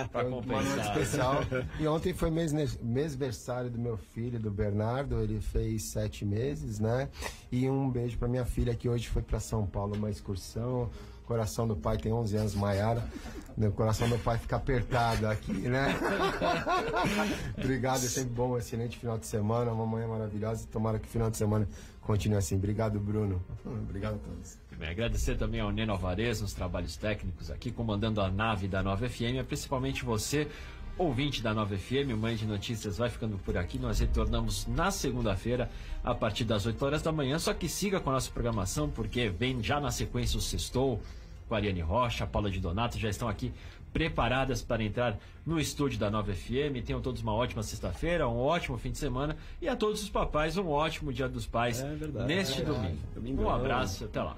para uma noite especial. E ontem foi mêsversário do meu filho, do Bernardo, ele fez 7 meses, né? E um beijo para minha filha que hoje foi para São Paulo, uma excursão. O coração do pai tem 11 anos, Maiara. O coração do pai fica apertado aqui, né? Obrigado, é sempre bom, excelente final de semana, uma manhã maravilhosa. Tomara que o final de semana continue assim. Obrigado, Bruno. Obrigado a todos. Bem, agradecer também ao Neno Alvarez nos trabalhos técnicos aqui, comandando a nave da 9FM, principalmente você, ouvinte da 9FM. O Manhã de Notícias vai ficando por aqui. Nós retornamos na segunda-feira, a partir das 8 horas da manhã. Só que siga com a nossa programação, porque vem já na sequência o Sextou, com a Ariane Rocha, a Paula de Donato, já estão aqui preparadas para entrar no estúdio da 9FM. Tenham todos uma ótima sexta-feira, um ótimo fim de semana, e a todos os papais um ótimo Dia dos Pais neste domingo. Um abraço, até lá.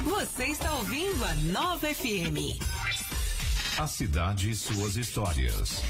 Você está ouvindo a 9FM. A cidade e suas histórias.